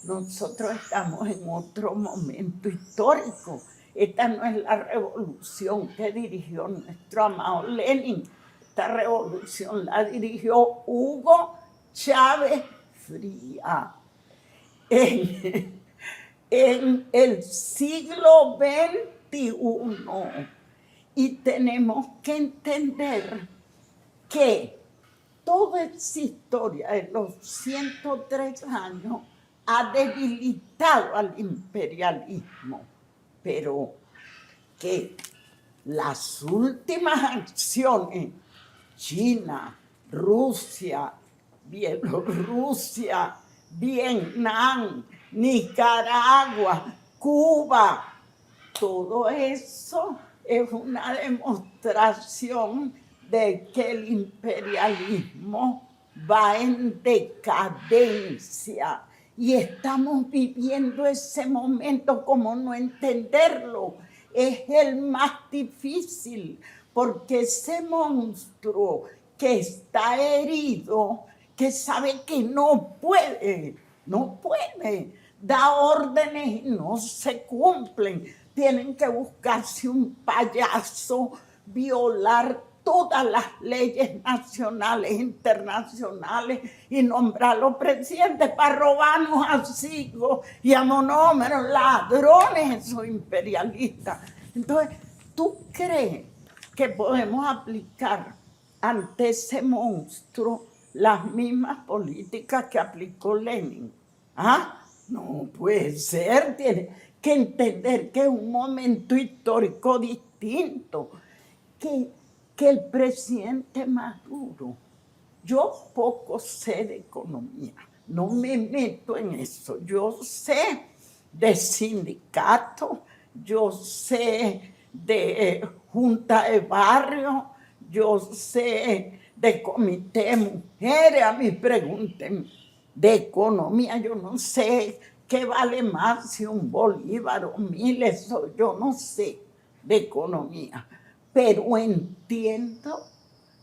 nosotros estamos en otro momento histórico. Esta no es la revolución que dirigió nuestro amado Lenin. Esta revolución la dirigió Hugo Chávez Frías. En el siglo XXI. Y tenemos que entender que toda esa historia de los 103 años ha debilitado al imperialismo, pero que las últimas acciones, China, Rusia, Bielorrusia, Vietnam, Nicaragua, Cuba, todo eso es una demostración de que el imperialismo va en decadencia y estamos viviendo ese momento. ¿Cómo no entenderlo? Es el más difícil, porque ese monstruo que está herido, que sabe que no puede, da órdenes y no se cumplen. Tienen que buscarse un payaso, violar todas las leyes nacionales e internacionales y nombrarlos presidentes para robarnos así y a monómeros, ladrones, esos imperialistas. Entonces, ¿tú crees que podemos aplicar ante ese monstruo las mismas políticas que aplicó Lenin? ¿Ah? No puede ser, tiene que entender que es un momento histórico distinto, que el presidente Maduro, yo poco sé de economía, no me meto en eso, yo sé de sindicatos, yo sé de junta de barrio, yo sé de comité de mujeres, a mí pregunten de economía, yo no sé qué vale más si un bolívar o 1000, eso yo no sé de economía, pero entiendo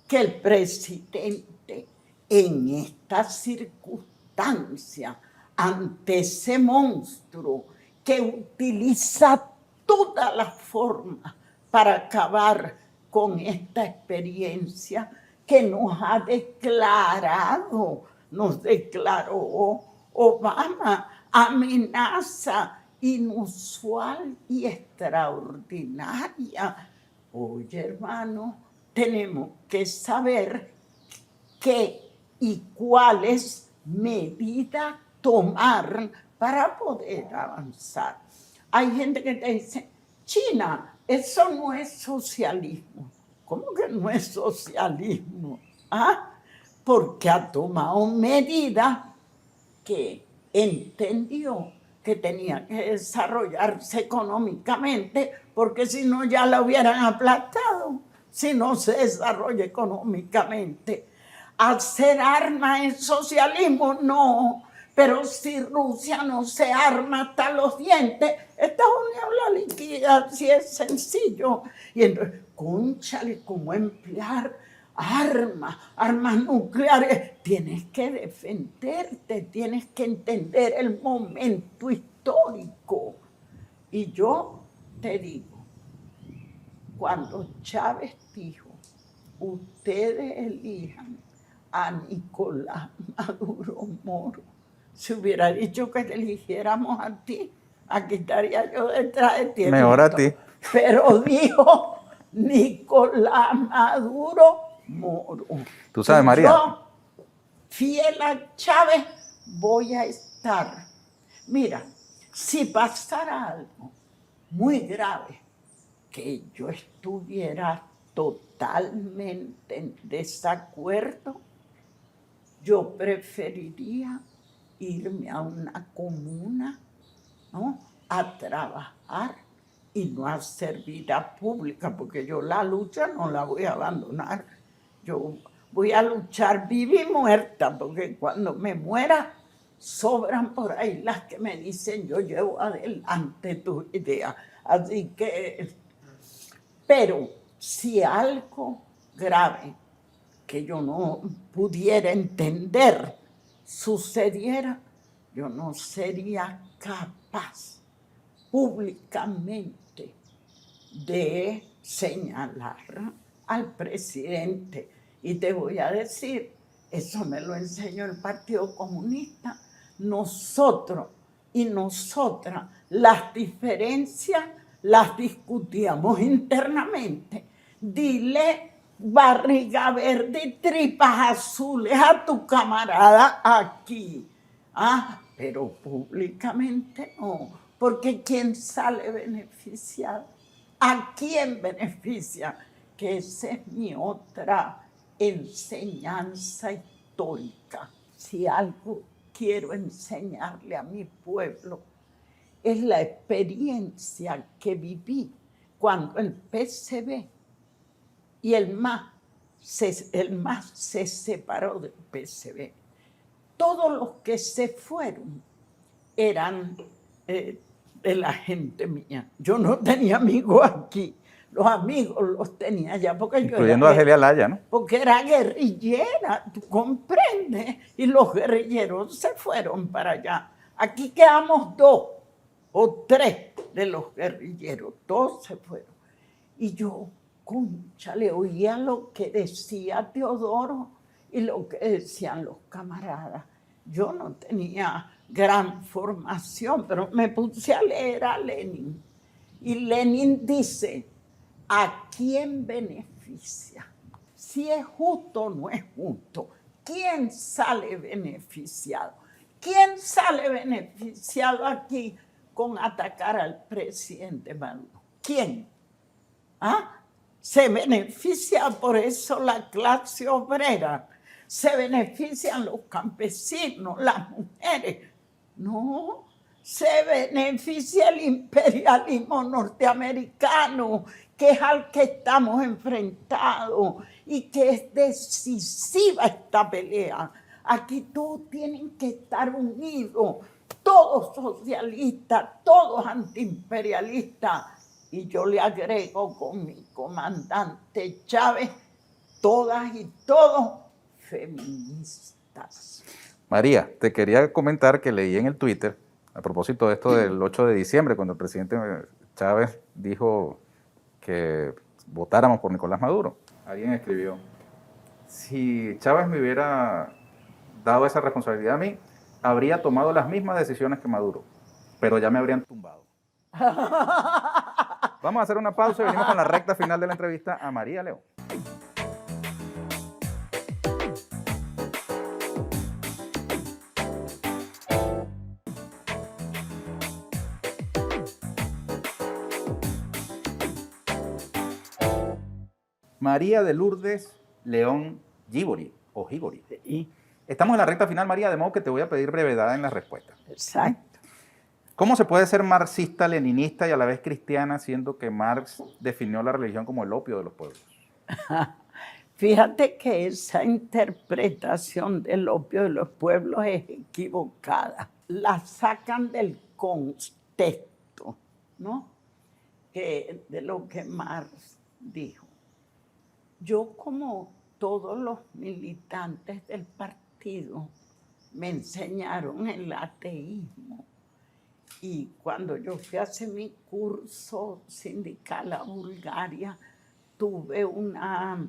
que el presidente en esta circunstancia, ante ese monstruo que utiliza todas las formas para acabar con esta experiencia que nos declaró Obama, amenaza inusual y extraordinaria. Oye, hermano, tenemos que saber qué y cuáles medidas tomar para poder avanzar. Hay gente que te dice, China, eso no es socialismo. ¿Cómo que no es socialismo? ¿Ah? Porque ha tomado medidas que entendió que tenía que desarrollarse económicamente, porque si no ya la hubieran aplastado, si no se desarrolla económicamente. ¿Hacer armas es socialismo? No, pero si Rusia no se arma hasta los dientes, Estados Unidos la liquida, así es sencillo. Y entonces, cónchale, ¿cómo emplear armas nucleares? Tienes que defenderte, tienes que entender el momento histórico. Y yo te digo, cuando Chávez dijo, ustedes elijan a Nicolás Maduro Moro, si hubiera dicho que te eligiéramos a ti, aquí estaría yo detrás de ti. Mejor a ti. Pero dijo Nicolás Maduro Moro. Tú sabes, María. Yo, fiel a Chávez, voy a estar. Mira, si pasara algo muy grave, que yo estuviera totalmente en desacuerdo, yo preferiría irme a una comuna, ¿no?, a trabajar y no a hacer vida pública, porque yo la lucha no la voy a abandonar. Yo voy a luchar viva y muerta, porque cuando me muera sobran por ahí las que me dicen yo llevo adelante tu idea. Así que, pero si algo grave que yo no pudiera entender sucediera, yo no sería capaz públicamente de señalar al presidente. Y te voy a decir, eso me lo enseñó el Partido Comunista. Nosotros y nosotras las diferencias las discutíamos internamente. Dile barriga verde y tripas azules a tu camarada aquí. Pero públicamente no, porque ¿quién sale beneficiado? ¿A quién beneficia? Que esa es mi otra enseñanza histórica. Si algo quiero enseñarle a mi pueblo, es la experiencia que viví cuando el PCB y el MAS se separó del PCB. Todos los que se fueron eran de la gente mía. Yo no tenía amigos aquí. Los amigos los tenía allá porque incluyendo a Argelia Laya, ¿no? Porque era guerrillera, ¿tú comprendes? Y los guerrilleros se fueron para allá. Aquí quedamos 2 o 3 de los guerrilleros, todos se fueron. Y yo, concha, le oía lo que decía Teodoro y lo que decían los camaradas. Yo no tenía gran formación, pero me puse a leer a Lenin. Y Lenin dice, ¿a quién beneficia? Si es justo o no es justo. ¿Quién sale beneficiado? ¿Quién sale beneficiado aquí con atacar al presidente Maduro? ¿Quién? ¿Ah? Se beneficia por eso la clase obrera, se benefician los campesinos, las mujeres. No, se beneficia el imperialismo norteamericano, que es al que estamos enfrentados y que es decisiva esta pelea. Aquí todos tienen que estar unidos, todos socialistas, todos antiimperialistas. Y yo le agrego con mi comandante Chávez, todas y todos feministas. María, te quería comentar que leí en el Twitter, a propósito de esto del 8 de diciembre, cuando el presidente Chávez dijo que votáramos por Nicolás Maduro. Alguien escribió, si Chávez me hubiera dado esa responsabilidad a mí, habría tomado las mismas decisiones que Maduro, pero ya me habrían tumbado. Vamos a hacer una pausa y venimos con la recta final de la entrevista a María León. María de Lourdes León Gibori, o Gibori. Estamos en la recta final, María, de modo que te voy a pedir brevedad en la respuesta. Exacto. ¿Cómo se puede ser marxista, leninista y a la vez cristiana, siendo que Marx definió la religión como el opio de los pueblos? Fíjate que esa interpretación del opio de los pueblos es equivocada. La sacan del contexto, ¿no? De lo que Marx dijo. Yo, como todos los militantes del partido, me enseñaron el ateísmo. Y cuando yo fui a hacer mi curso sindical a Bulgaria, tuve una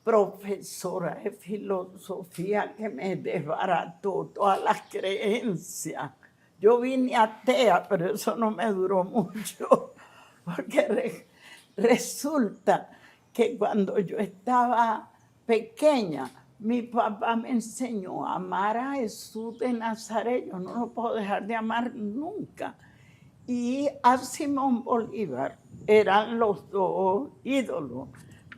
profesora de filosofía que me desbarató todas las creencias. Yo vine atea, pero eso no me duró mucho, porque resulta que cuando yo estaba pequeña, mi papá me enseñó a amar a Jesús de Nazaret. Yo no lo puedo dejar de amar nunca. Y a Simón Bolívar eran los dos ídolos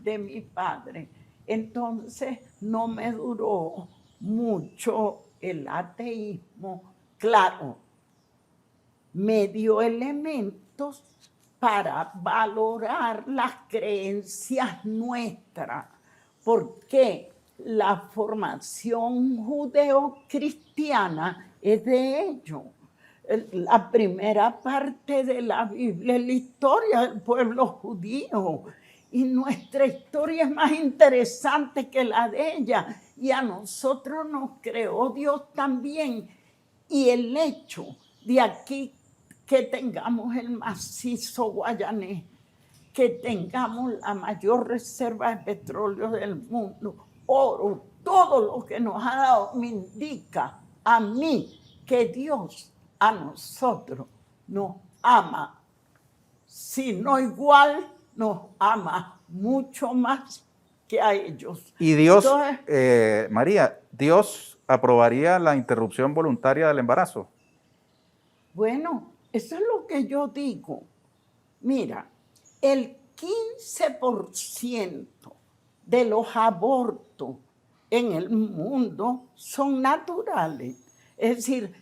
de mi padre. Entonces no me duró mucho el ateísmo. Claro, me dio elementos para valorar las creencias nuestras. Porque la formación judeo-cristiana es de ellos. La primera parte de la Biblia es la historia del pueblo judío. Y nuestra historia es más interesante que la de ella. Y a nosotros nos creó Dios también. Y el hecho de aquí que tengamos el macizo guayanés, que tengamos la mayor reserva de petróleo del mundo, oro, todo lo que nos ha dado me indica a mí que Dios a nosotros nos ama, si no igual, nos ama mucho más que a ellos. Y Dios, María, ¿Dios aprobaría la interrupción voluntaria del embarazo? Bueno, eso es lo que yo digo. Mira, el 15% de los abortos en el mundo son naturales. Es decir,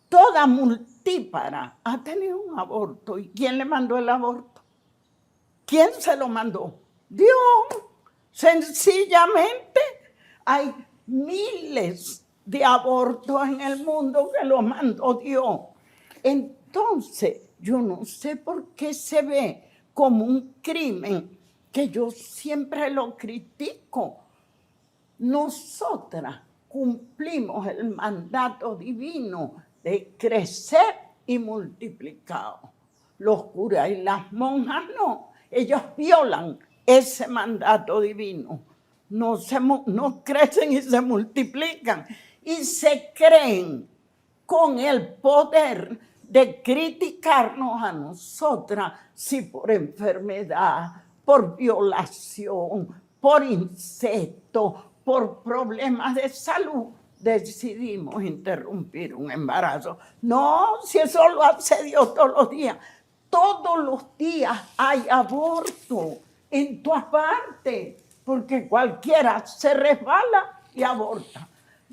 toda multípara ha tenido un aborto. ¿Y quién le mandó el aborto? ¿Quién se lo mandó? Dios. Sencillamente hay miles de abortos en el mundo que lo mandó Dios. Entonces, yo no sé por qué se ve como un crimen, que yo siempre lo critico. Nosotras cumplimos el mandato divino de crecer y multiplicar. Los curas y las monjas no, ellos violan ese mandato divino. No crecen y se multiplican y se creen con el poder de criticarnos a nosotras, si por enfermedad, por violación, por incesto, por problemas de salud, decidimos interrumpir un embarazo. No, si eso lo hace Dios todos los días. Todos los días hay aborto en todas partes, porque cualquiera se resbala y aborta.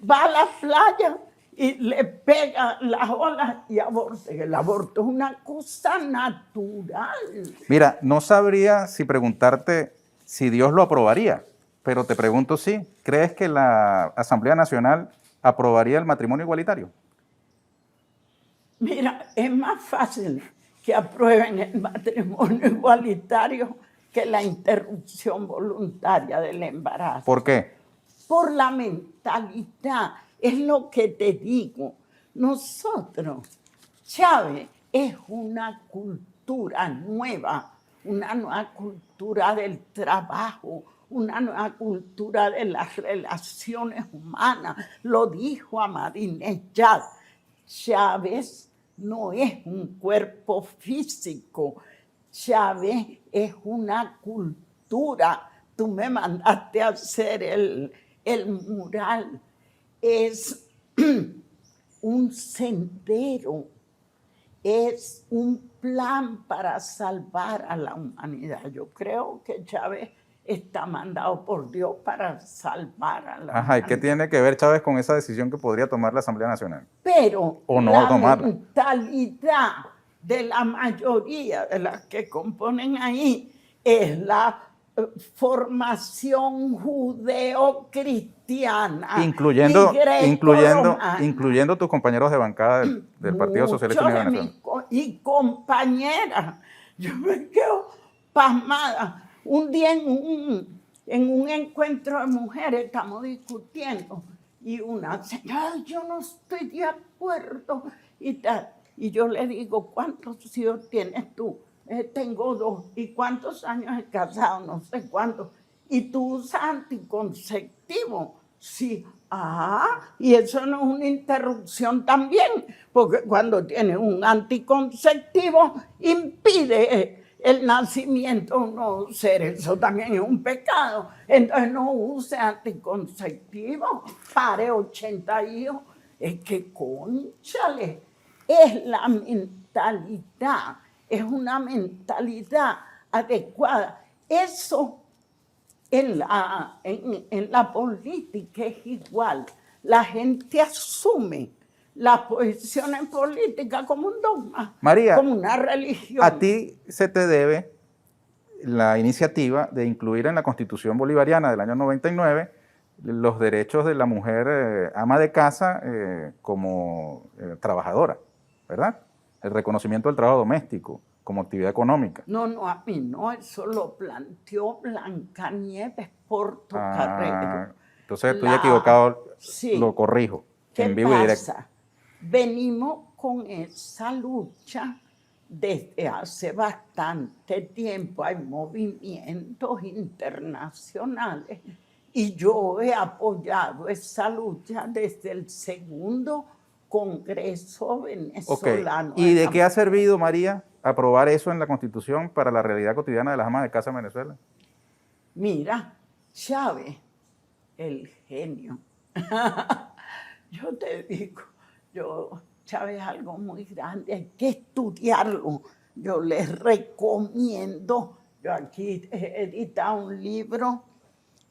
Va a la playa y le pega las olas y aborta. El aborto es una cosa natural. Mira, no sabría si preguntarte si Dios lo aprobaría, pero te pregunto si, ¿crees que la Asamblea Nacional aprobaría el matrimonio igualitario? Mira, es más fácil que aprueben el matrimonio igualitario que la interrupción voluntaria del embarazo. ¿Por qué? Por la mentalidad, es lo que te digo. Nosotros, Chávez, es una cultura nueva, una nueva cultura del trabajo, una nueva cultura de las relaciones humanas. Lo dijo Ahmadinejad. Chávez no es un cuerpo físico, Chávez es una cultura. Tú me mandaste a hacer el mural. Es un sendero, es un plan para salvar a la humanidad. Yo creo que Chávez está mandado por Dios para salvar a la humanidad. ¿Y qué tiene que ver Chávez con esa decisión que podría tomar la Asamblea Nacional? Pero ¿O no la tomarla? mentalidad de la mayoría de las que componen ahí es la formación judeo-cristiana, incluyendo tus compañeros de bancada del Partido Socialista Unido de Venezuela. Y compañeras. Yo me quedo pasmada. Un día en un encuentro de mujeres estamos discutiendo y una señora, yo no estoy de acuerdo y tal. Y yo le digo, ¿cuántos hijos tienes tú? Tengo 2. ¿Y cuántos años he casado? No sé cuántos. ¿Y tú usas anticonceptivo? Sí. Y eso no es una interrupción también, porque cuando tienes un anticonceptivo impide el nacimiento de un nuevo ser. Eso también es un pecado. Entonces no use anticonceptivo. Pare 80 hijos. Es que, cónchale, es la mentalidad. Es una mentalidad adecuada. Eso en la política es igual. La gente asume las posiciones políticas como un dogma, María, como una religión. A ti se te debe la iniciativa de incluir en la Constitución Bolivariana del año 99 los derechos de la mujer ama de casa como trabajadora, ¿verdad? El reconocimiento del trabajo doméstico como actividad económica. No, a mí no, eso lo planteó Blancanieves Portocarrero. Entonces estoy equivocado, sí. Lo corrijo. ¿Qué en vivo y directo. pasa? Venimos con esa lucha desde hace bastante tiempo. Hay movimientos internacionales y yo he apoyado esa lucha desde el segundo Congreso venezolano. ¿Y de qué ha servido, María, aprobar eso en la Constitución para la realidad cotidiana de las amas de casa en Venezuela? Mira, Chávez, el genio. Yo te digo, Chávez es algo muy grande, hay que estudiarlo. Yo les recomiendo, yo aquí he editado un libro,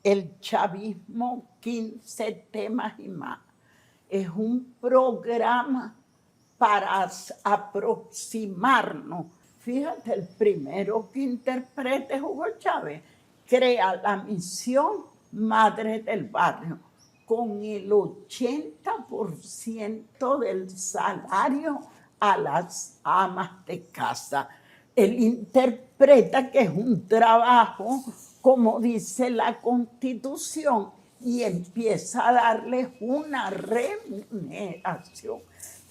El chavismo, 15 temas y más. Es un programa para aproximarnos. Fíjate, el primero que interprete Hugo Chávez crea la misión Madre del Barrio con el 80% del salario a las amas de casa. Él interpreta que es un trabajo, como dice la Constitución, y empieza a darles una remuneración.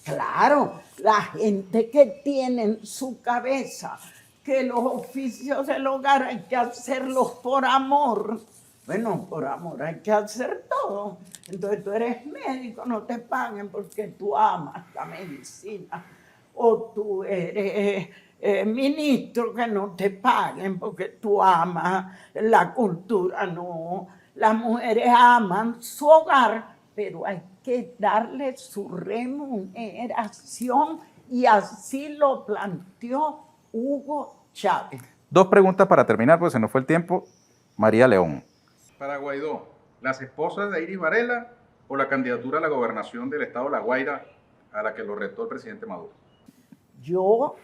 Claro, la gente que tiene en su cabeza que los oficios del hogar hay que hacerlos por amor. Bueno, por amor hay que hacer todo. Entonces tú eres médico, no te paguen porque tú amas la medicina. O tú eres ministro, que no te paguen porque tú amas la cultura. No, las mujeres aman su hogar pero hay que darle su remuneración y así lo planteó Hugo Chávez. 2 preguntas para terminar, pues se nos fue el tiempo. María León. Para Guaidó, ¿las esposas de Iris Varela o la candidatura a la gobernación del estado de La Guaira a la que lo retó el presidente Maduro? Yo,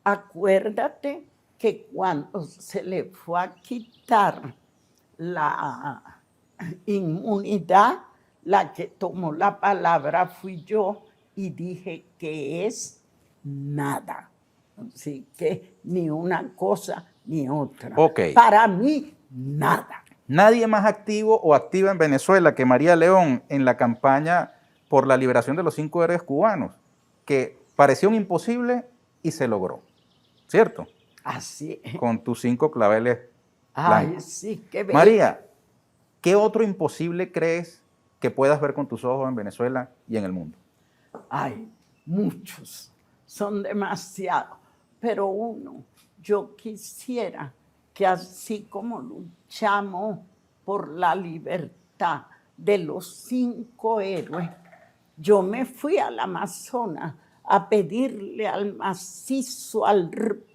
acuérdate que cuando se le fue a quitar la inmunidad, la que tomó la palabra fui yo y dije que es nada. Así que ni una cosa ni otra. Okay. Para mí, nada. Nadie más activo o activa en Venezuela que María León en la campaña por la liberación de los 5 héroes cubanos, que parecía un imposible y se logró, ¿cierto? Así. Con tus 5 claveles Ay, blancos. sí, qué bello. María, ¿qué otro imposible crees que puedas ver con tus ojos en Venezuela y en el mundo? Ay, muchos, son demasiados, pero uno, yo quisiera que así como luchamos por la libertad de los 5 héroes, yo me fui al Amazonas a pedirle al macizo, al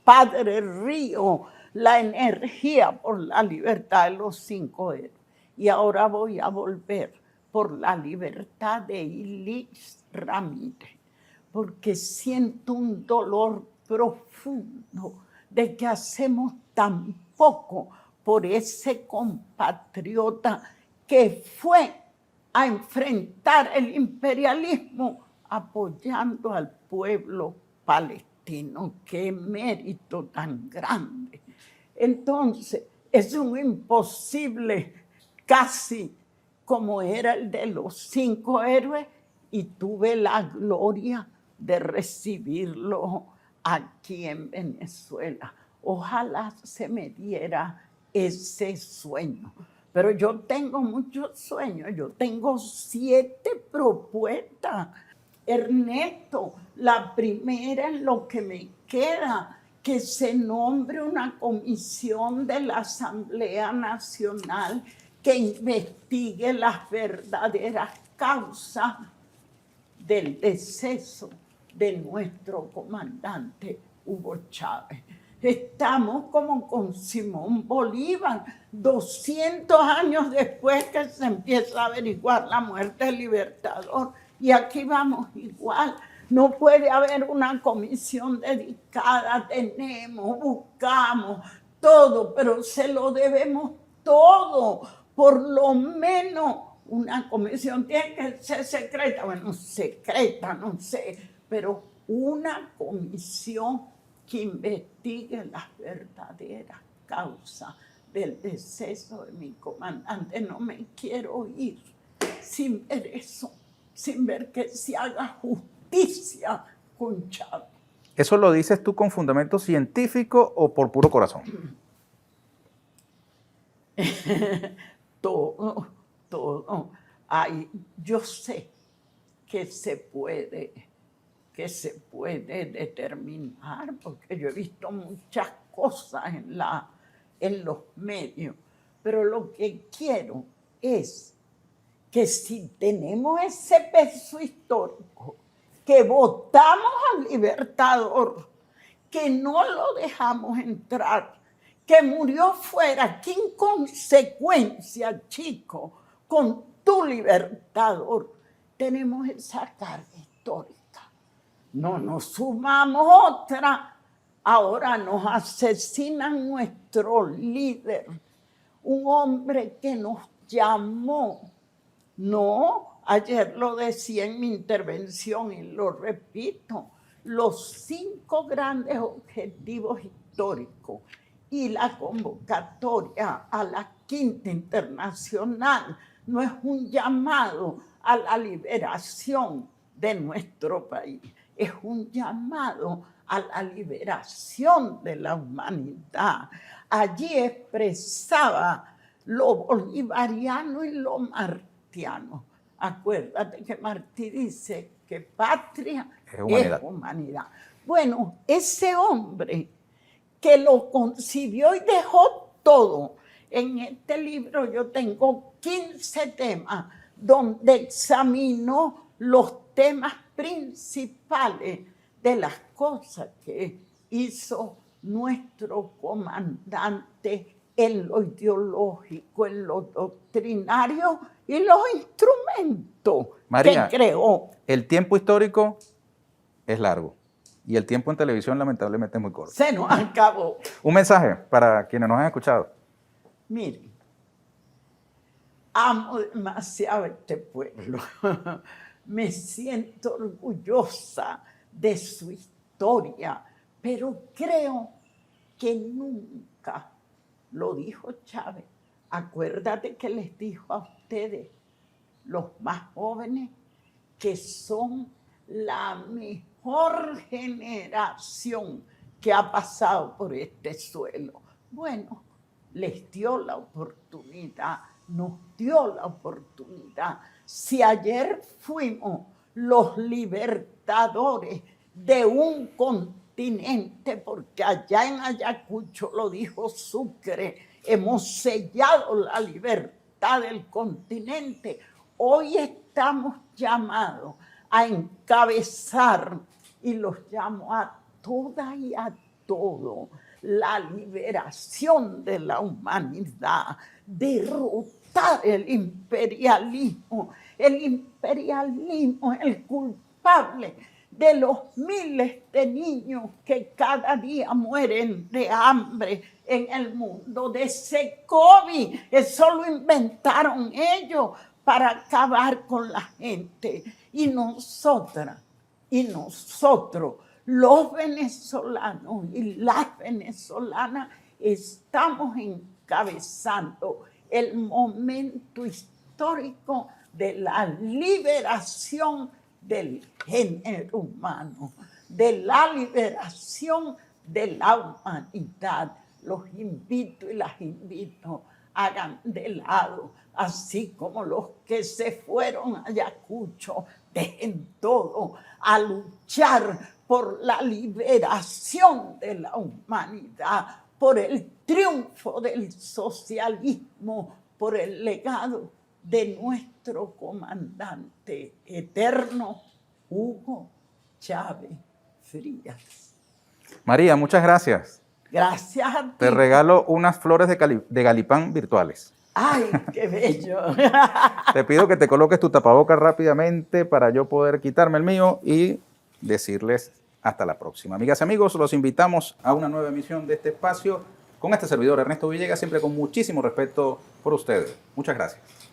padre río, la energía por la libertad de los 5 héroes. Y ahora voy a volver por la libertad de Ilis Ramírez, porque siento un dolor profundo de que hacemos tan poco por ese compatriota que fue a enfrentar el imperialismo apoyando al pueblo palestino. ¡Qué mérito tan grande! Entonces, es un imposible casi como era el de los 5 héroes, y tuve la gloria de recibirlo aquí en Venezuela. Ojalá se me diera ese sueño. Pero yo tengo muchos sueños, yo tengo 7 propuestas. Ernesto, la primera en lo que me queda, que se nombre una comisión de la Asamblea Nacional que investigue las verdaderas causas del deceso de nuestro comandante Hugo Chávez. Estamos como con Simón Bolívar, 200 años después que se empieza a averiguar la muerte del Libertador, y aquí vamos igual. No puede haber una comisión dedicada, tenemos, buscamos todo, pero se lo debemos todo. Por lo menos una comisión tiene que ser secreta, bueno, secreta, no sé, pero una comisión que investigue las verdaderas causas del deceso de mi comandante. No me quiero ir sin ver eso, sin ver que se haga justicia con Chávez. ¿Eso lo dices tú con fundamento científico o por puro corazón? Todo. Ay, yo sé que se puede determinar, porque yo he visto muchas cosas en los medios, pero lo que quiero es que si tenemos ese peso histórico, que votamos al Libertador, que no lo dejamos entrar, que murió fuera, que inconsecuencia, chico, con tu Libertador, tenemos esa carga histórica. No nos sumamos otra. Ahora nos asesinan nuestro líder, un hombre que nos llamó. No, ayer lo decía en mi intervención y lo repito, los 5 grandes objetivos históricos y la convocatoria a la Quinta Internacional no es un llamado a la liberación de nuestro país, es un llamado a la liberación de la humanidad. Allí expresaba lo bolivariano y lo martiano. Acuérdate que Martí dice que patria es humanidad. Bueno, ese hombre que lo concibió y dejó todo. En este libro yo tengo 15 temas donde examino los temas principales de las cosas que hizo nuestro comandante en lo ideológico, en lo doctrinario y los instrumentos María, que creó. el tiempo histórico es largo y el tiempo en televisión lamentablemente es muy corto. Se nos acabó. Un mensaje para quienes nos han escuchado. Miren, amo demasiado este pueblo. Me siento orgullosa de su historia, pero creo que nunca, lo dijo Chávez, acuérdate que les dijo a ustedes, los más jóvenes, que son la mejor generación que ha pasado por este suelo. Bueno, les dio la oportunidad, nos dio la oportunidad. Si ayer fuimos los libertadores de un continente, porque allá en Ayacucho, lo dijo Sucre, hemos sellado la libertad del continente, hoy estamos llamados a encabezar, y los llamo a todas y a todos, la liberación de la humanidad, derrotar el imperialismo. El imperialismo es el culpable de los miles de niños que cada día mueren de hambre en el mundo, de ese COVID. Eso lo inventaron ellos para acabar con la gente. Y nosotras y nosotros, los venezolanos y las venezolanas, estamos encabezando el momento histórico de la liberación del género humano, de la liberación de la humanidad. Los invito y las invito, hagan de lado, así como los que se fueron a Ayacucho, dejen todo a luchar por la liberación de la humanidad, por el triunfo del socialismo, por el legado de nuestro comandante eterno, Hugo Chávez Frías. María, muchas gracias. Gracias a ti. Te regalo unas flores de Galipán virtuales. ¡Ay, qué bello! Te pido que te coloques tu tapabocas rápidamente para yo poder quitarme el mío y decirles hasta la próxima. Amigas y amigos, los invitamos a una nueva emisión de este espacio con este servidor Ernesto Villegas, siempre con muchísimo respeto por ustedes. Muchas gracias.